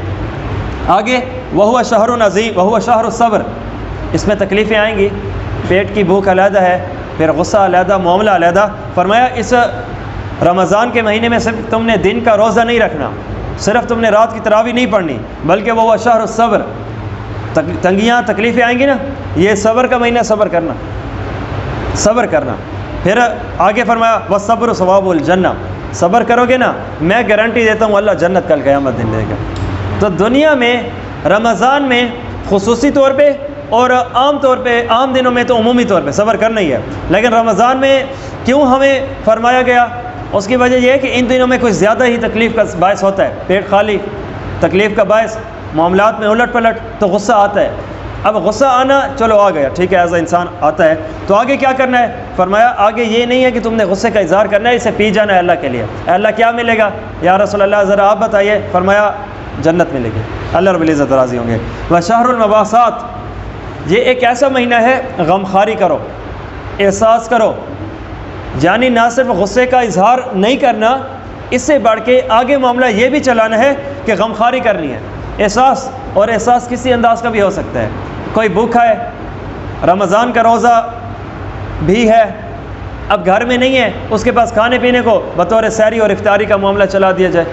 آگے وہو شہر عظیم وہو شہر الصبر، اس میں تکلیفیں آئیں گی، پیٹ کی بھوک علیحدہ ہے، پھر غصہ علیحدہ، معاملہ علیحدہ۔ فرمایا اس رمضان کے مہینے میں صرف تم نے دن کا روزہ نہیں رکھنا، صرف تم نے رات کی تراویح نہیں پڑھنی، بلکہ وہ شہر الصبر، تنگیاں تکلیفیں آئیں گی نا، یہ صبر کا مہینہ، صبر کرنا، صبر کرنا۔ پھر آگے فرمایا والصبر ثواب الجنہ، صبر کرو گے نا میں گارنٹی دیتا ہوں اللہ جنت کل قیامت دن دے گا۔ تو دنیا میں رمضان میں خصوصی طور پہ اور عام طور پہ، عام دنوں میں تو عمومی طور پہ صبر کرنا ہی ہے، لیکن رمضان میں کیوں ہمیں فرمایا گیا؟ اس کی وجہ یہ ہے کہ ان دنوں میں کچھ زیادہ ہی تکلیف کا باعث ہوتا ہے، پیٹ خالی، تکلیف کا باعث، معاملات میں الٹ پلٹ، تو غصہ آتا ہے۔ اب غصہ آنا چلو آ گیا، ٹھیک ہے، ایسا انسان آتا ہے، تو آگے کیا کرنا ہے؟ فرمایا آگے یہ نہیں ہے کہ تم نے غصے کا اظہار کرنا ہے، اسے پی جانا ہے اللہ کے لیے۔ اللہ کیا ملے گا یا رسول اللہ ذرا آپ بتائیے؟ فرمایا جنت ملے گی، اللہ رب العزت راضی ہوں گے۔ وشہر المباحثات، یہ ایک ایسا مہینہ ہے غمخواری کرو، احساس کرو، یعنی نہ صرف غصے کا اظہار نہیں کرنا، اس سے بڑھ کے آگے معاملہ یہ بھی چلانا ہے کہ غمخواری کرنی ہے۔ احساس، اور احساس کسی انداز کا بھی ہو سکتا ہے، کوئی بھوکا ہے، رمضان کا روزہ بھی ہے، اب گھر میں نہیں ہے، اس کے پاس کھانے پینے کو بطور سحری اور افطاری کا معاملہ چلا دیا جائے،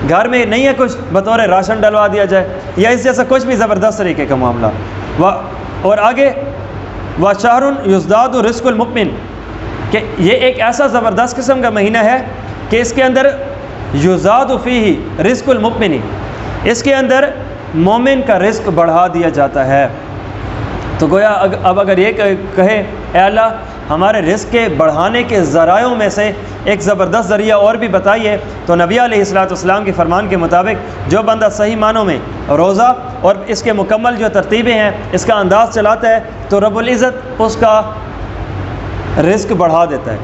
گھر میں نہیں ہے کچھ، بطور راشن ڈلوا دیا جائے، یا اس جیسا کچھ بھی زبردست طریقے کا معاملہ۔ اور آگے وشہر یزداد رزق المؤمن، کہ یہ ایک ایسا زبردست قسم کا مہینہ ہے کہ اس کے اندر یزاد فیہ رزق المؤمن، اس کے اندر مومن کا رزق بڑھا دیا جاتا ہے۔ تو گویا اب اگر یہ کہے اے اللہ ہمارے رزق کے بڑھانے کے ذرائعوں میں سے ایک زبردست ذریعہ اور بھی بتائیے تو نبی علیہ الصلوۃ والسلام کے فرمان کے مطابق جو بندہ صحیح معنوں میں روزہ اور اس کے مکمل جو ترتیبیں ہیں اس کا انداز چلاتا ہے تو رب العزت اس کا رزق بڑھا دیتا ہے۔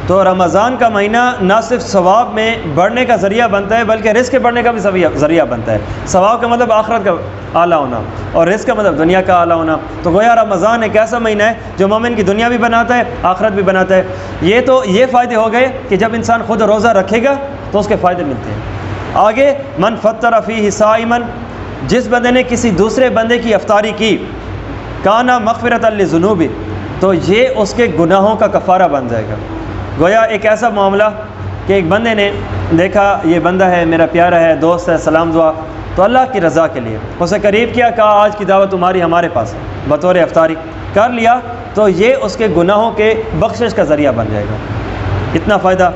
تو رمضان کا مہینہ نہ صرف ثواب میں بڑھنے کا ذریعہ بنتا ہے بلکہ رزق کے بڑھنے کا بھی ذریعہ بنتا ہے۔ ثواب کا مطلب آخرت کا اعلیٰ ہونا اور رزق کا مطلب دنیا کا اعلیٰ ہونا۔ تو گویا رمضان ایک ایسا مہینہ ہے جو مومن کی دنیا بھی بناتا ہے آخرت بھی بناتا ہے۔ یہ فائدے ہو گئے کہ جب انسان خود روزہ رکھے گا تو اس کے فائدے ملتے ہیں۔ آگے من فطر فیہ صائما، جس بندے نے کسی دوسرے بندے کی افطاری کی، کانا مغفرۃ لذنوب، تو یہ اس کے گناہوں کا کفارہ بن جائے گا۔ گویا ایک ایسا معاملہ کہ ایک بندے نے دیکھا یہ بندہ ہے میرا پیارا ہے دوست ہے سلام دعا، تو اللہ کی رضا کے لیے اسے قریب کیا، کہا آج کی دعوت تمہاری ہمارے پاس ہے بطور افطاری، کر لیا تو یہ اس کے گناہوں کے بخشش کا ذریعہ بن جائے گا۔ اتنا فائدہ۔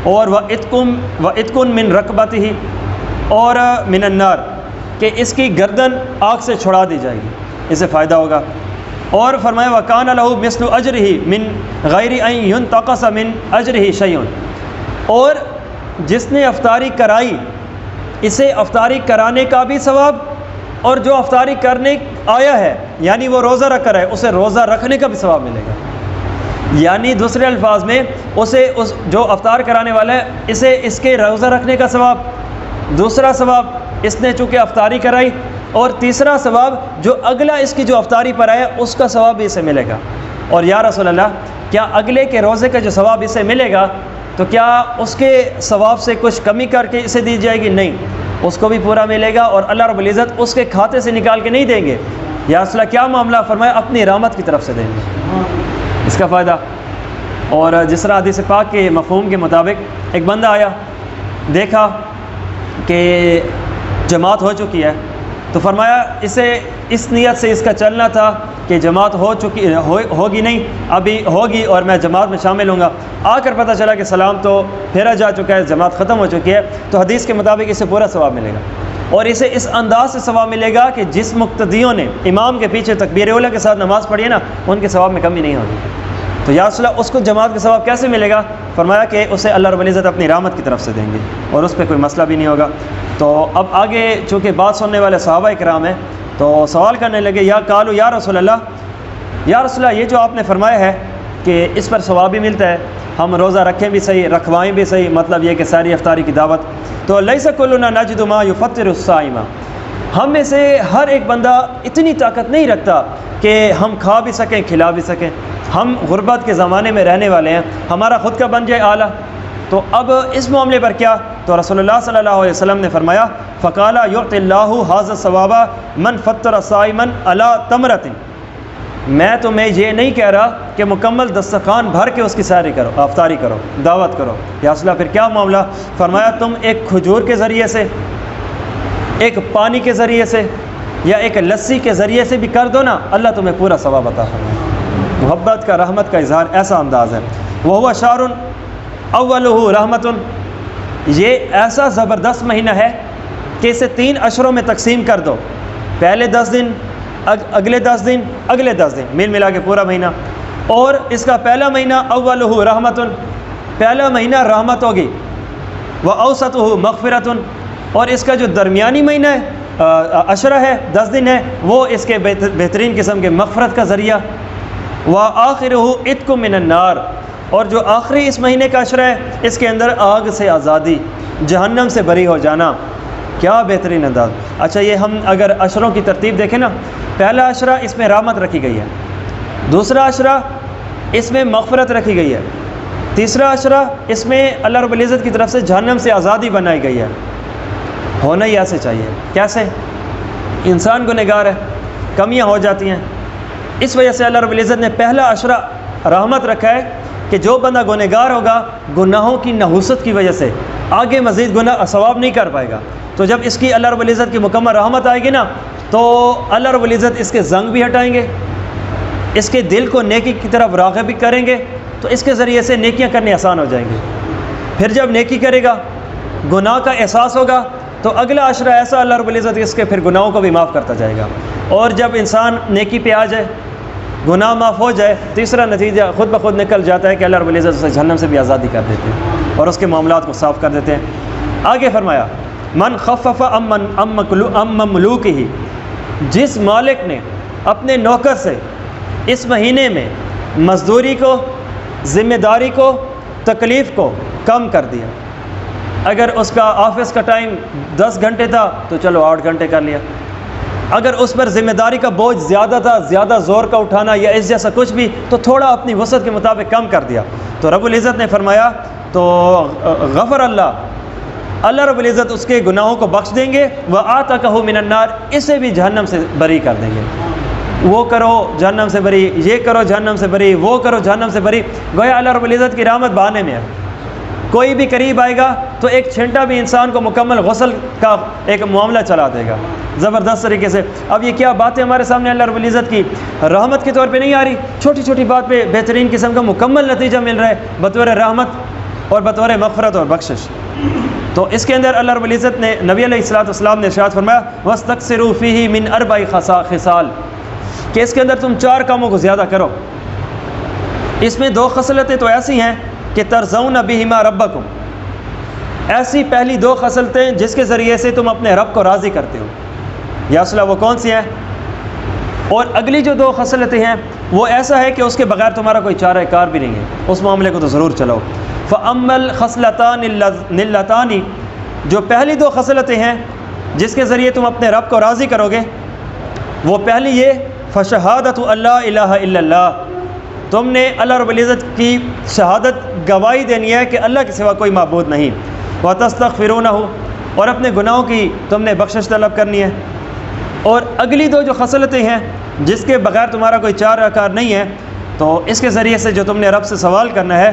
اور وَإِتْقٌ مِّن رَقَبَتِهِ، اور من النار، کہ اس کی گردن آگ سے چھڑا دی جائے گی، اسے فائدہ ہوگا۔ اور فرمایا وَكَانَ لَهُ مِثْلُ أَجْرِهِ مِنْ غَيْرِ أَنْ يُنْتَقَصَ مِنْ أَجْرِهِ شَيْءٌ، اور جس نے افطاری کرائی اسے افطاری کرانے کا بھی ثواب، اور جو افطاری کرنے آیا ہے یعنی وہ روزہ رکھ کر ہے اسے روزہ رکھنے کا بھی ثواب ملے گا۔ یعنی دوسرے الفاظ میں اسے جو افطار کرانے والا ہے اسے اس کے روزہ رکھنے کا ثواب، دوسرا ثواب اس نے چونکہ افطاری کرائی، اور تیسرا ثواب جو اگلا اس کی جو افطاری پر آیا اس کا ثواب بھی اسے ملے گا۔ اور یا رسول اللہ کیا اگلے کے روزے کا جو ثواب اسے ملے گا تو کیا اس کے ثواب سے کچھ کمی کر کے اسے دی جائے گی؟ نہیں، اس کو بھی پورا ملے گا، اور اللہ رب العزت اس کے کھاتے سے نکال کے نہیں دیں گے۔ یا رسول اللہ کیا معاملہ؟ فرمایا اپنی رحمت کی طرف سے دیں گے، اس کا فائدہ۔ اور جس طرح حدیث پاک کے مفہوم کے مطابق ایک بندہ آیا، دیکھا کہ جماعت ہو چکی ہے، تو فرمایا اسے اس نیت سے اس کا چلنا تھا کہ جماعت ہوگی نہیں، ابھی ہوگی اور میں جماعت میں شامل ہوں گا۔ آ کر پتہ چلا کہ سلام تو پھیرا جا چکا ہے، جماعت ختم ہو چکی ہے، تو حدیث کے مطابق اسے پورا ثواب ملے گا، اور اسے اس انداز سے ثواب ملے گا کہ جس مقتدیوں نے امام کے پیچھے تکبیر اولیٰ کے ساتھ نماز پڑھی ہے نا ان کے ثواب میں کمی نہیں ہوگی۔ تو یا رسول اللہ اس کو جماعت کا ثواب کیسے ملے گا؟ فرمایا کہ اسے اللہ رب العزت اپنی رحمت کی طرف سے دیں گے اور اس پہ کوئی مسئلہ بھی نہیں ہوگا۔ تو اب آگے چونکہ بات سننے والے صحابہ کرام ہیں تو سوال کرنے لگے، یا قالوا یا رسول اللہ، یا رسول اللہ یہ جو آپ نے فرمایا ہے کہ اس پر ثواب بھی ملتا ہے، ہم روزہ رکھیں بھی صحیح رکھوائیں بھی صحیح، مطلب یہ کہ ساری افطاری کی دعوت، تو لیس کلنا نجد ما یفطر الصائم، ہم میں سے ہر ایک بندہ اتنی طاقت نہیں رکھتا کہ ہم کھا بھی سکیں کھلا بھی سکیں، ہم غربت کے زمانے میں رہنے والے ہیں، ہمارا خود کا بن جائے آلہ۔ تو اب اس معاملے پر کیا؟ تو رسول اللہ صلی اللہ علیہ وسلم نے فرمایا فقال یعطی اللہ ھذا الثواب من فطر صائما علی تمرۃ، میں تمہیں یہ نہیں کہہ رہا کہ مکمل دسترخوان بھر کے اس کی سحری کرو، افطاری کرو، دعوت کرو۔ یا رسول اللہ پھر کیا معاملہ؟ فرمایا تم ایک کھجور کے ذریعے سے، ایک پانی کے ذریعے سے، یا ایک لسی کے ذریعے سے بھی کر دو نا، اللہ تمہیں پورا ثواب عطا فرمائے۔ محبت کا رحمت کا اظہار ایسا انداز ہے۔ وہو شہر اولہ رحمت، یہ ایسا زبردست مہینہ ہے کہ اسے 3 اشروں میں تقسیم کر دو، پہلے 10 دن، اگلے 10 دن، اگلے 10 دن، مل ملا کے پورا مہینہ۔ اور اس کا پہلا مہینہ اولہ رحمت، پہلا مہینہ رحمت ہوگی، واوسطہ مغفرۃ، اور اس کا جو درمیانی مہینہ ہے عشرہ ہے 10 دن ہے وہ اس کے بہترین قسم کے مغفرت کا ذریعہ، وآخرہ عتق من النار، اور جو آخری اس مہینے کا عشرہ ہے اس کے اندر آگ سے آزادی، جہنم سے بری ہو جانا۔ کیا بہترین انداز۔ اچھا یہ ہم اگر عشروں کی ترتیب دیکھیں نا، پہلا عشرہ اس میں رحمت رکھی گئی ہے، دوسرا عشرہ اس میں مغفرت رکھی گئی ہے، تیسرا عشرہ اس میں اللہ رب العزت کی طرف سے جہنم سے آزادی بنائی گئی ہے۔ ہونا ہی ایسے چاہیے۔ کیسے؟ انسان گنہگار ہے، کمیاں ہو جاتی ہیں، اس وجہ سے اللہ رب العزت نے پہلا عشرہ رحمت رکھا ہے کہ جو بندہ گنہگار ہوگا گناہوں کی نحوست کی وجہ سے آگے مزید گناہ ثواب نہیں کر پائے گا، تو جب اس کی اللہ رب العزت کی مکمل رحمت آئے گی نا تو اللہ رب العزت اس کے زنگ بھی ہٹائیں گے، اس کے دل کو نیکی کی طرف راغب بھی کریں گے، تو اس کے ذریعے سے نیکیاں کرنے آسان ہو جائیں گی۔ پھر جب نیکی کرے گا، گناہ کا احساس ہوگا، تو اگلا عشرہ ایسا اللہ رب العزت اس کے پھر گناہوں کو بھی معاف کرتا جائے گا۔ اور جب انسان نیکی پہ آ جائے گناہ معاف ہو جائے، تیسرا نتیجہ خود بخود نکل جاتا ہے کہ اللہ رب العزت اسے جہنم سے بھی آزادی کر دیتے ہیں اور اس کے معاملات کو صاف کر دیتے ہیں۔ آگے فرمایا من خفف ام مملوکہ، جس مالک نے اپنے نوکر سے اس مہینے میں مزدوری کو، ذمہ داری کو، تکلیف کو کم کر دیا۔ اگر اس کا آفس کا ٹائم 10 گھنٹے تھا تو چلو 8 گھنٹے کر لیا۔ اگر اس پر ذمہ داری کا بوجھ زیادہ تھا، زیادہ زور کا اٹھانا یا اس جیسا کچھ بھی، تو تھوڑا اپنی وسعت کے مطابق کم کر دیا، تو رب العزت نے فرمایا تو غفر اللہ رب العزت اس کے گناہوں کو بخش دیں گے، وَآتَقَهُ مِنَ النَّارِ، اسے بھی جہنم سے بری کر دیں گے۔ وہ کرو جہنم سے بری، یہ کرو جہنم سے بری، وہ کرو جہنم سے بری، گویا اللہ رب العزت کی رحمت بہانے میں ہے۔ کوئی بھی قریب آئے گا تو ایک چھنٹا بھی انسان کو مکمل غسل کا ایک معاملہ چلا دے گا زبردست طریقے سے۔ اب یہ کیا باتیں ہمارے سامنے اللہ رب العزت کی رحمت کے طور پہ نہیں آ رہی، چھوٹی چھوٹی بات پہ بہترین قسم کا مکمل نتیجہ مل رہا ہے بطور رحمت اور بطور مغفرت اور بخشش۔ تو اس کے اندر اللہ رب العزت نے نبی علیہ السلام نے ارشاد فرمایا وَاسْتَكْثِرُوا فِيهِ مِنْ أَرْبَعِ خِصَالٍ، کہ اس کے اندر تم 4 کاموں کو زیادہ کرو۔ اس میں 2 خصلتیں تو ایسی ہیں کہ ترضون بہما ربکم، ایسی پہلی 2 خصلتیں جس کے ذریعے سے تم اپنے رب کو راضی کرتے ہو۔ یا اصلا وہ کون سی ہیں؟ اور اگلی جو 2 خصلتیں ہیں وہ ایسا ہے کہ اس کے بغیر تمہارا کوئی چارہ کار بھی نہیں ہے، اس معاملے کو تو ضرور چلاؤ۔ فَأَمَّا الْخَصْلَتَانِ اللَّتَانِ، جو پہلی 2 خصلتیں ہیں جس کے ذریعے تم اپنے رب کو راضی کرو گے، وہ پہلی یہ فَشَهَادَةُ اللَّهَ إِلَٰهَ إِلَّا اللَّهُ، تم نے اللہ رب العزت کی شہادت گواہی دینی ہے کہ اللہ کے سوا کوئی معبود نہیں۔ وَتَسْتَغْفِرُونَهُ، اور اپنے گناہوں کی تم نے بخشش طلب کرنی ہے۔ اور اگلی 2 جو خصلتیں ہیں جس کے بغیر تمہارا کوئی چارہ کار نہیں ہے، تو اس کے ذریعے سے جو تم نے رب سے سوال کرنا ہے،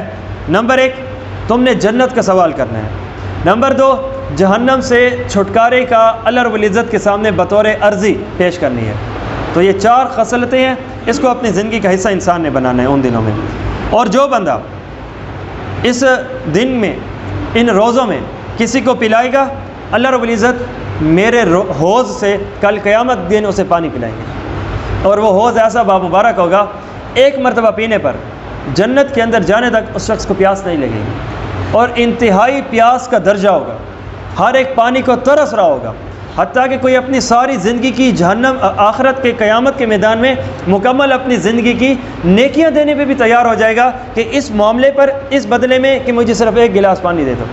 نمبر 1 تم نے جنت کا سوال کرنا ہے، نمبر 2 جہنم سے چھٹکارے کا اللہ رب العزت کے سامنے بطور عرضی پیش کرنی ہے۔ تو یہ 4 خصلتیں ہیں، اس کو اپنی زندگی کا حصہ انسان نے بنانا ہے ان دنوں میں۔ اور جو بندہ اس دن میں، ان روزوں میں کسی کو پلائے گا، اللہ رب العزت میرے حوض سے کل قیامت دن اسے پانی پلائیں گے، اور وہ حوض ایسا بامبارک ہوگا، ایک مرتبہ پینے پر جنت کے اندر جانے تک اس شخص کو پیاس نہیں لگے گی، اور انتہائی پیاس کا درجہ ہوگا، ہر ایک پانی کو ترس رہا ہوگا، حتیٰ کہ کوئی اپنی ساری زندگی کی جہنم آخرت کے قیامت کے میدان میں مکمل اپنی زندگی کی نیکیاں دینے پہ بھی تیار ہو جائے گا کہ اس معاملے پر، اس بدلے میں کہ مجھے صرف 1 گلاس پانی دے دو۔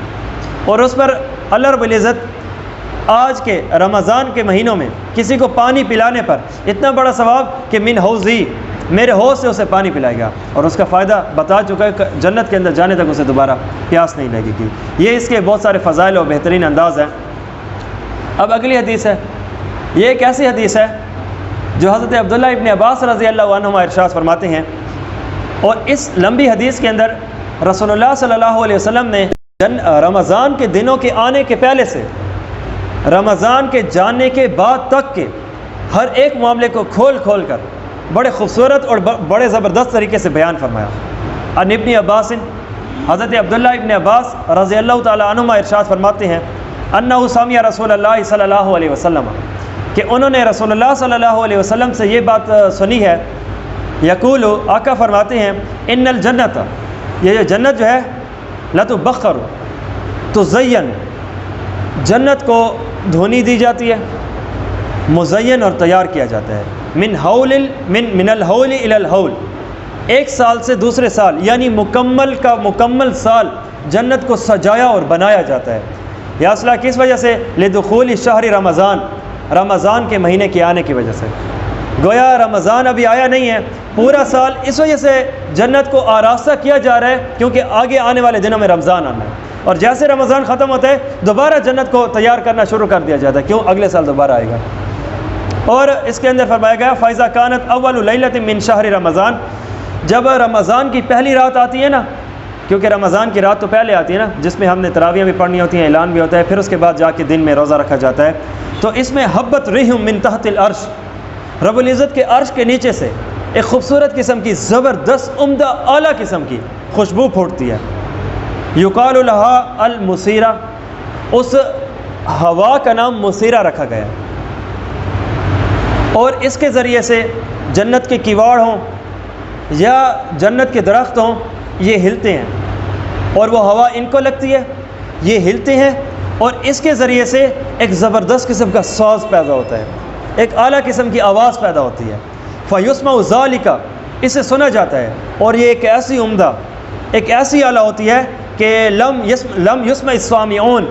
اور اس پر اللہ رب العزت آج کے رمضان کے مہینوں میں کسی کو پانی پلانے پر اتنا بڑا ثواب کہ من حوضی، میرے حوض سے اسے پانی پلائے گا، اور اس کا فائدہ بتا چکا ہے کہ جنت کے اندر جانے تک اسے دوبارہ پیاس نہیں لگے گی۔ یہ اس کے بہت سارے فضائل اور بہترین انداز ہیں۔ اب اگلی حدیث ہے، یہ ایک ایسی حدیث ہے جو حضرت عبداللہ ابن عباس رضی اللہ عنہما ارشاد فرماتے ہیں، اور اس لمبی حدیث کے اندر رسول اللہ صلی اللہ علیہ وسلم نے رمضان کے دنوں کے آنے کے پہلے سے رمضان کے جانے کے بعد تک کے ہر ایک معاملے کو کھول کھول کر بڑے خوبصورت اور بڑے زبردست طریقے سے بیان فرمایا۔ عن ابن عباس، حضرت عبداللہ ابن عباس رضی اللہ تعالی عنہما ارشاد فرماتے ہیں انہ سمع رسول اللہ صلی اللہ علیہ وسلم، کہ انہوں نے رسول اللہ صلی اللہ علیہ وسلم سے یہ بات سنی ہے، یقول، آقا فرماتے ہیں ان الجنت، یہ جنت جو ہے لتبخر، تزین، جنت کو دھونی دی جاتی ہے، مزین اور تیار کیا جاتا ہے، من الحول الی الحول، ایک سال سے دوسرے سال، یعنی مکمل کا مکمل سال جنت کو سجایا اور بنایا جاتا ہے۔ یہ اصلہ کس وجہ سے؟ لدخول شہر رمضان، رمضان کے مہینے کے آنے کی وجہ سے۔ گویا رمضان ابھی آیا نہیں ہے، پورا سال اس وجہ سے جنت کو آراستہ کیا جا رہا ہے کیونکہ آگے آنے والے دنوں میں رمضان آنا ہے، اور جیسے رمضان ختم ہوتا ہے دوبارہ جنت کو تیار کرنا شروع کر دیا جاتا ہے، کیوں؟ اگلے سال دوبارہ آئے گا۔ اور اس کے اندر فرمایا گیا فَإِذَا كَانَتْ أَوَّلُ لَيْلَةٍ مِّن شَهْرِ رمضان، جب رمضان کی پہلی رات آتی ہے نا، کیونکہ رمضان کی رات تو پہلے آتی ہے نا، جس میں ہم نے تراویح بھی پڑھنی ہوتی ہیں، اعلان بھی ہوتا ہے، پھر اس کے بعد جا کے دن میں روزہ رکھا جاتا ہے، تو اس میں حبت رِيحٌ مِّن تحت العرش، رب العزت کے عرش کے نیچے سے ایک خوبصورت قسم کی زبردست عمدہ اعلیٰ قسم کی خوشبو پھوٹتی ہے، یقال لها المسیرہ، اس ہوا کا نام مسیرہ رکھا گیا، اور اس کے ذریعے سے جنت کے کیواڑ ہوں یا جنت کے درخت ہوں یہ ہلتے ہیں اور وہ ہوا ان کو لگتی ہے، یہ ہلتے ہیں اور اس کے ذریعے سے ایک زبردست قسم کا ساز پیدا ہوتا ہے، ایک اعلیٰ قسم کی آواز پیدا ہوتی ہے۔ فَيُسْمَعُ ذَلِكَ، اسے سنا جاتا ہے، اور یہ ایک ایسی عمدہ، ایک ایسی اعلیٰ ہوتی ہے کہ لم یسمع السامعون،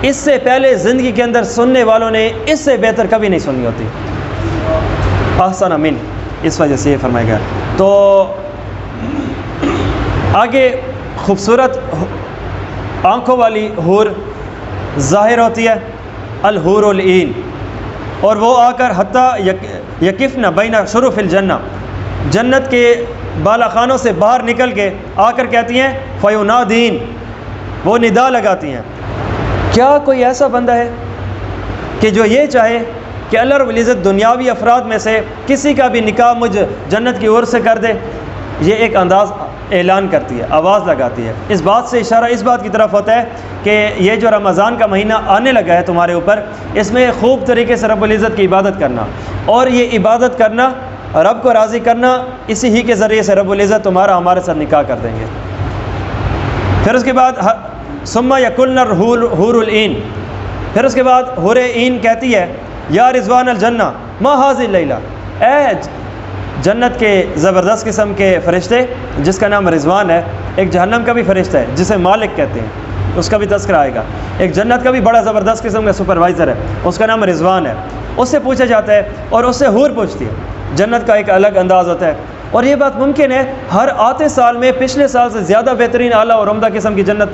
اس سے پہلے زندگی کے اندر سننے والوں نے اس سے بہتر کبھی نہیں سنی ہوتی۔ احسن من، اس وجہ سے یہ فرمایا گیا۔ تو آگے خوبصورت آنکھوں والی حور ظاہر ہوتی ہے، الحور العین، اور وہ آ کر حتیٰ یقفن بین شرف الجنہ، جنت کے بالا خانوں سے باہر نکل کے آ کر کہتی ہیں فیونادین، وہ ندا لگاتی ہیں۔ کیا کوئی ایسا بندہ ہے کہ جو یہ چاہے کہ اللہ رب العزت دنیاوی افراد میں سے کسی کا بھی نکاح مجھ جنت کی اور سے کر دے؟ یہ ایک انداز اعلان کرتی ہے، آواز لگاتی ہے۔ اس بات سے اشارہ اس بات کی طرف ہوتا ہے کہ یہ جو رمضان کا مہینہ آنے لگا ہے تمہارے اوپر، اس میں خوب طریقے سے رب العزت کی عبادت کرنا، اور یہ عبادت کرنا، رب کو راضی کرنا، اسی ہی کے ذریعے سے رب العزت تمہارا ہمارے ساتھ نکاح کر دیں گے۔ پھر اس کے بعد ثم یقولن حور العین، پھر اس کے بعد حور عین کہتی ہے یا رضوان الجنہ ما ھذہ اللیلہ، اے جنت کے زبردست قسم کے فرشتے جس کا نام رضوان ہے، ایک جہنم کا بھی فرشتہ ہے جسے مالک کہتے ہیں، اس کا بھی تذکرہ آئے گا، ایک جنت کا بھی بڑا زبردست قسم کا سپروائزر ہے، اس کا نام رضوان ہے، اس سے پوچھا جاتا ہے اور اس سے حور پوچھتی ہے۔ جنت کا ایک الگ انداز ہوتا ہے، اور یہ بات ممکن ہے ہر آتے سال میں پچھلے سال سے زیادہ بہترین اعلیٰ اور عمدہ قسم کی جنت،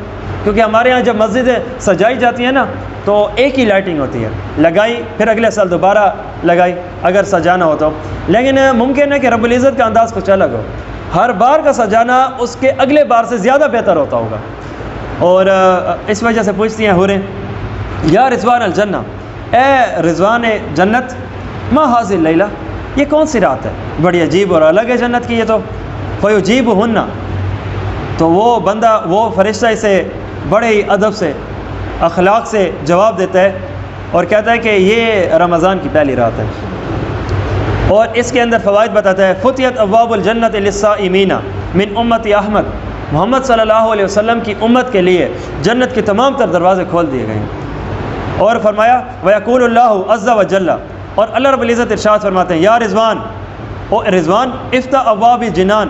کیونکہ ہمارے ہاں جب مسجدیں سجائی جاتی ہیں نا تو ایک ہی لائٹنگ ہوتی ہے، لگائی پھر اگلے سال دوبارہ لگائی اگر سجانا ہو تو، لیکن ممکن ہے کہ رب العزت کا انداز کچھ الگ ہو، ہر بار کا سجانا اس کے اگلے بار سے زیادہ بہتر ہوتا ہوگا، اور اس وجہ سے پوچھتی ہیں حوریں یا رضوان الجنہ، اے رضوان جنت ما ھذہ اللیلہ، یہ کون سی رات ہے، بڑی عجیب اور الگ ہے جنت کی یہ تو۔ فیجیبہن، تو وہ بندہ، وہ فرشتہ اسے بڑے ہی ادب سے، اخلاق سے جواب دیتا ہے اور کہتا ہے کہ یہ رمضان کی پہلی رات ہے، اور اس کے اندر فوائد بتاتا ہے۔ فتحت ابواب الجنت للصائمین من امت احمد، محمد صلی اللہ علیہ وسلم کی امت کے لیے جنت کے تمام تر دروازے کھول دیے گئے ہیں، اور فرمایا ویقول اللہ عز وجل، اور اللہ رب العزت ارشاد فرماتے ہیں یا رضوان، او رضوان افتح ابواب جنان،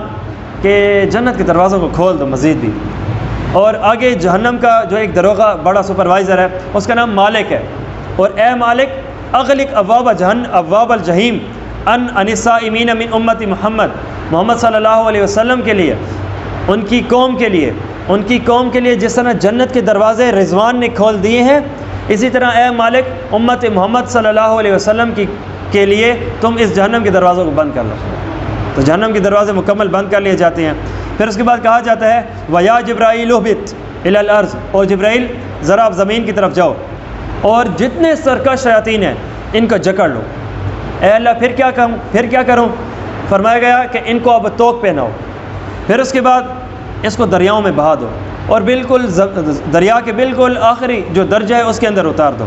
کہ جنت کے دروازوں کو کھول دو مزید بھی۔ اور آگے جہنم کا جو ایک دروغہ بڑا سپروائزر ہے اس کا نام مالک ہے، اور اے مالک اغلق ابواب الجحیم ان الصائمین من امت محمد، محمد صلی اللہ علیہ وسلم کے لیے، ان کی قوم کے لیے جس طرح جنت کے دروازے رضوان نے کھول دیے ہیں، اسی طرح اے مالک امت محمد صلی اللہ علیہ وسلم کے لیے تم اس جہنم کے دروازوں کو بند کر لو۔ تو جہنم کے دروازے مکمل بند کر لیے جاتے ہیں۔ پھر اس کے بعد کہا جاتا ہے وَيَا جِبْرَائِيلُ اهْبِطْ إِلَى الْأَرْضِ، اور جبرائیل ذرا آپ زمین کی طرف جاؤ اور جتنے سرکش شیاطین ہیں ان کو جکڑ لو۔ اے اللہ پھر کیا کروں؟ فرمایا گیا کہ ان کو اب توق پہناؤ، پھر اس کے بعد اس کو دریاؤں میں بہا دو، اور بالکل دریا کے بالکل آخری جو درجہ ہے اس کے اندر اتار دو،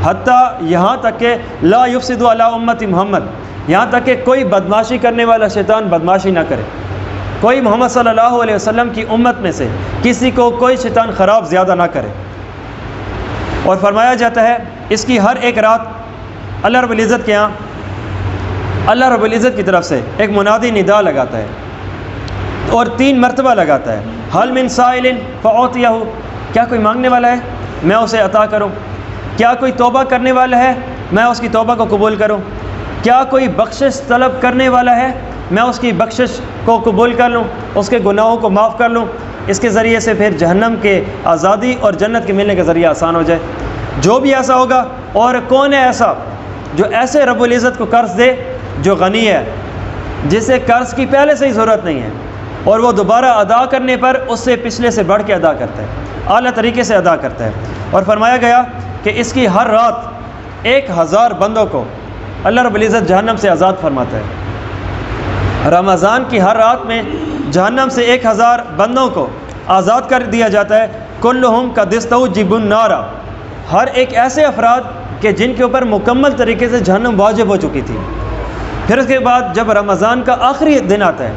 حتیٰ یہاں تک کہ لا یفسد علی امت محمد، یہاں تک کہ کوئی بدماشی کرنے والا شیطان بدماشی نہ کرے، کوئی محمد صلی اللہ علیہ وسلم کی امت میں سے کسی کو کوئی شیطان خراب زیادہ نہ کرے۔ اور فرمایا جاتا ہے اس کی ہر ایک رات اللہ رب العزت کے ہاں، اللہ رب العزت کی طرف سے ایک منادی ندا لگاتا ہے، اور 3 مرتبہ لگاتا ہے، حل من سائل فاعطیہ، کیا کوئی مانگنے والا ہے میں اسے عطا کروں، کیا کوئی توبہ کرنے والا ہے میں اس کی توبہ کو قبول کروں، کیا کوئی بخشش طلب کرنے والا ہے میں اس کی بخشش کو قبول کر لوں، اس کے گناہوں کو معاف کر لوں، اس کے ذریعے سے پھر جہنم کے آزادی اور جنت کے ملنے کا ذریعہ آسان ہو جائے۔ جو بھی ایسا ہوگا، اور کون ہے ایسا جو ایسے رب العزت کو قرض دے جو غنی ہے، جسے قرض کی پہلے سے ہی ضرورت نہیں ہے، اور وہ دوبارہ ادا کرنے پر اس سے پچھلے سے بڑھ کے ادا کرتا ہے، اعلیٰ طریقے سے ادا کرتا ہے۔ اور فرمایا گیا کہ اس کی ہر رات 1000 بندوں کو اللہ رب العزت جہنم سے آزاد فرماتا ہے۔ رمضان کی ہر رات میں جہنم سے 1000 بندوں کو آزاد کر دیا جاتا ہے، کلہم کدستوجب النار، ہر ایک ایسے افراد کہ جن کے اوپر مکمل طریقے سے جہنم واجب ہو چکی تھی۔ پھر اس کے بعد جب رمضان کا آخری دن آتا ہے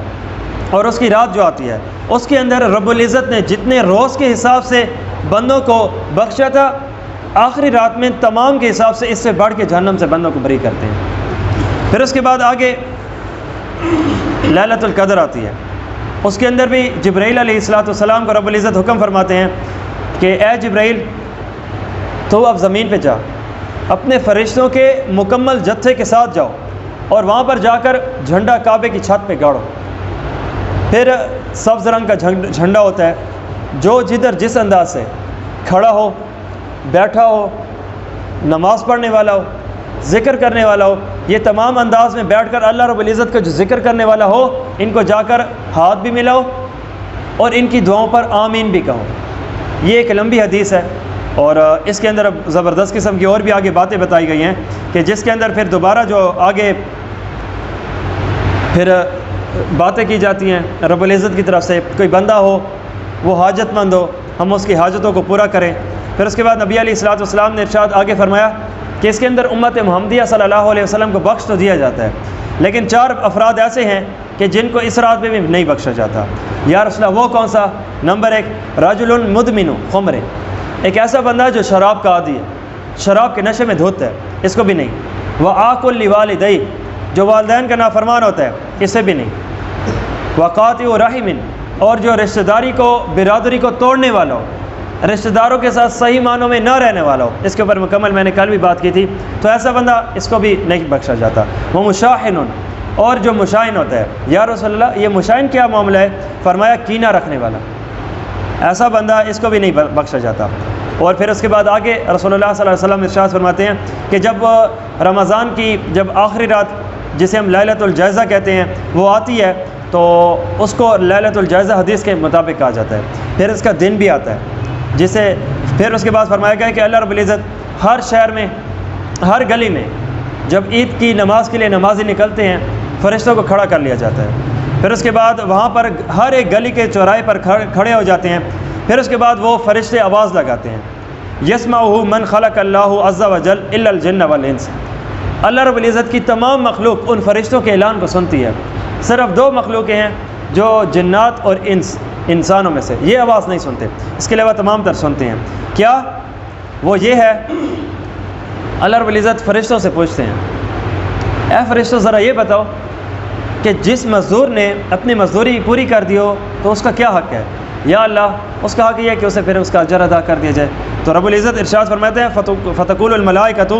اور اس کی رات جو آتی ہے اس کے اندر رب العزت نے جتنے روز کے حساب سے بندوں کو بخشا تھا، آخری رات میں تمام کے حساب سے اس سے بڑھ کے جہنم سے بندوں کو بری کرتے ہیں۔ پھر اس کے بعد آگے لیلۃ القدر آتی ہے، اس کے اندر بھی جبرائیل علیہ السلام کو رب العزت حکم فرماتے ہیں کہ اے جبرائیل تو اب زمین پہ جا، اپنے فرشتوں کے مکمل جتھے کے ساتھ جاؤ اور وہاں پر جا کر جھنڈا کعبے کی چھت پہ گاڑو۔ پھر سبز رنگ کا جھنڈا ہوتا ہے، جو جدھر جس انداز سے کھڑا ہو، بیٹھا ہو، نماز پڑھنے والا ہو، ذکر کرنے والا ہو، یہ تمام انداز میں بیٹھ کر اللہ رب العزت کا جو ذکر کرنے والا ہو، ان کو جا کر ہاتھ بھی ملاؤ اور ان کی دعاؤں پر آمین بھی کہو۔ یہ ایک لمبی حدیث ہے اور اس کے اندر اب زبردست قسم کی اور بھی آگے باتیں بتائی گئی ہیں کہ جس کے اندر پھر دوبارہ جو آگے پھر باتیں کی جاتی ہیں رب العزت کی طرف سے، کوئی بندہ ہو وہ حاجت مند ہو، ہم اس کی حاجتوں کو پورا کریں۔ پھر اس کے بعد نبی علیہ السلام نے ارشاد آگے فرمایا کہ اس کے اندر امت محمدیہ صلی اللہ علیہ وسلم کو بخش تو دیا جاتا ہے، لیکن 4 افراد ایسے ہیں کہ جن کو اس رات میں بھی نہیں بخشا جاتا۔ یا رسول اللہ وہ کون سا؟ نمبر 1 رجل مدمن خمر، ایک ایسا بندہ جو شراب کا عادی ہے، شراب کے نشے میں دھوتا ہے، اس کو بھی نہیں۔ وعاق لوالدی، جو والدین کا نافرمان ہوتا ہے، اس سے بھی نہیں۔ وقاطع رحم، اور جو رشتہ داری کو، برادری کو توڑنے والا ہو، رشتہ داروں کے ساتھ صحیح معنوں میں نہ رہنے والا ہو، اس کے اوپر مکمل میں نے کل بھی بات کی تھی، تو ایسا بندہ اس کو بھی نہیں بخشا جاتا۔ وہ مشاحن، اور جو مشائن ہوتا ہے، یا رسول اللہ یہ مشائن کیا معاملہ ہے؟ فرمایا کینہ رکھنے والا، ایسا بندہ اس کو بھی نہیں بخشا جاتا۔ اور پھر اس کے بعد آگے رسول اللہ صلی اللہ علیہ وسلم ارشاد فرماتے ہیں کہ جب رمضان کی جب آخری رات جسے ہم لیلۃ الجائزہ کہتے ہیں وہ آتی ہے تو اس کو لیلۃ الجائزہ حدیث کے مطابق کہا جاتا ہے۔ پھر اس کا دن بھی آتا ہے جسے پھر اس کے بعد فرمایا گیا کہ اللہ رب العزت ہر شہر میں، ہر گلی میں جب عید کی نماز کے لیے نمازی نکلتے ہیں، فرشتوں کو کھڑا کر لیا جاتا ہے۔ پھر اس کے بعد وہاں پر ہر ایک گلی کے چوراہے پر کھڑے ہو جاتے ہیں۔ پھر اس کے بعد وہ فرشتے آواز لگاتے ہیں، یسمعہ من خلق اللہ عز وجل الا الجن والانس، اللہ رب العزت کی تمام مخلوق ان فرشتوں کے اعلان کو سنتی ہے، صرف 2 مخلوقیں ہیں جو جنات اور انسانوں میں سے یہ آواز نہیں سنتے، اس کے علاوہ تمام تر سنتے ہیں۔ کیا وہ یہ ہے؟ اللہ رب العزت فرشتوں سے پوچھتے ہیں، اے فرشتوں ذرا یہ بتاؤ کہ جس مزدور نے اپنی مزدوری پوری کر دی ہو تو اس کا کیا حق ہے؟ یا اللہ اس کا حق یہ ہے کہ اسے پھر اس کا اجر ادا کر دیا جائے۔ تو رب العزت ارشاد فرماتے ہیں فتقول الملائکۃ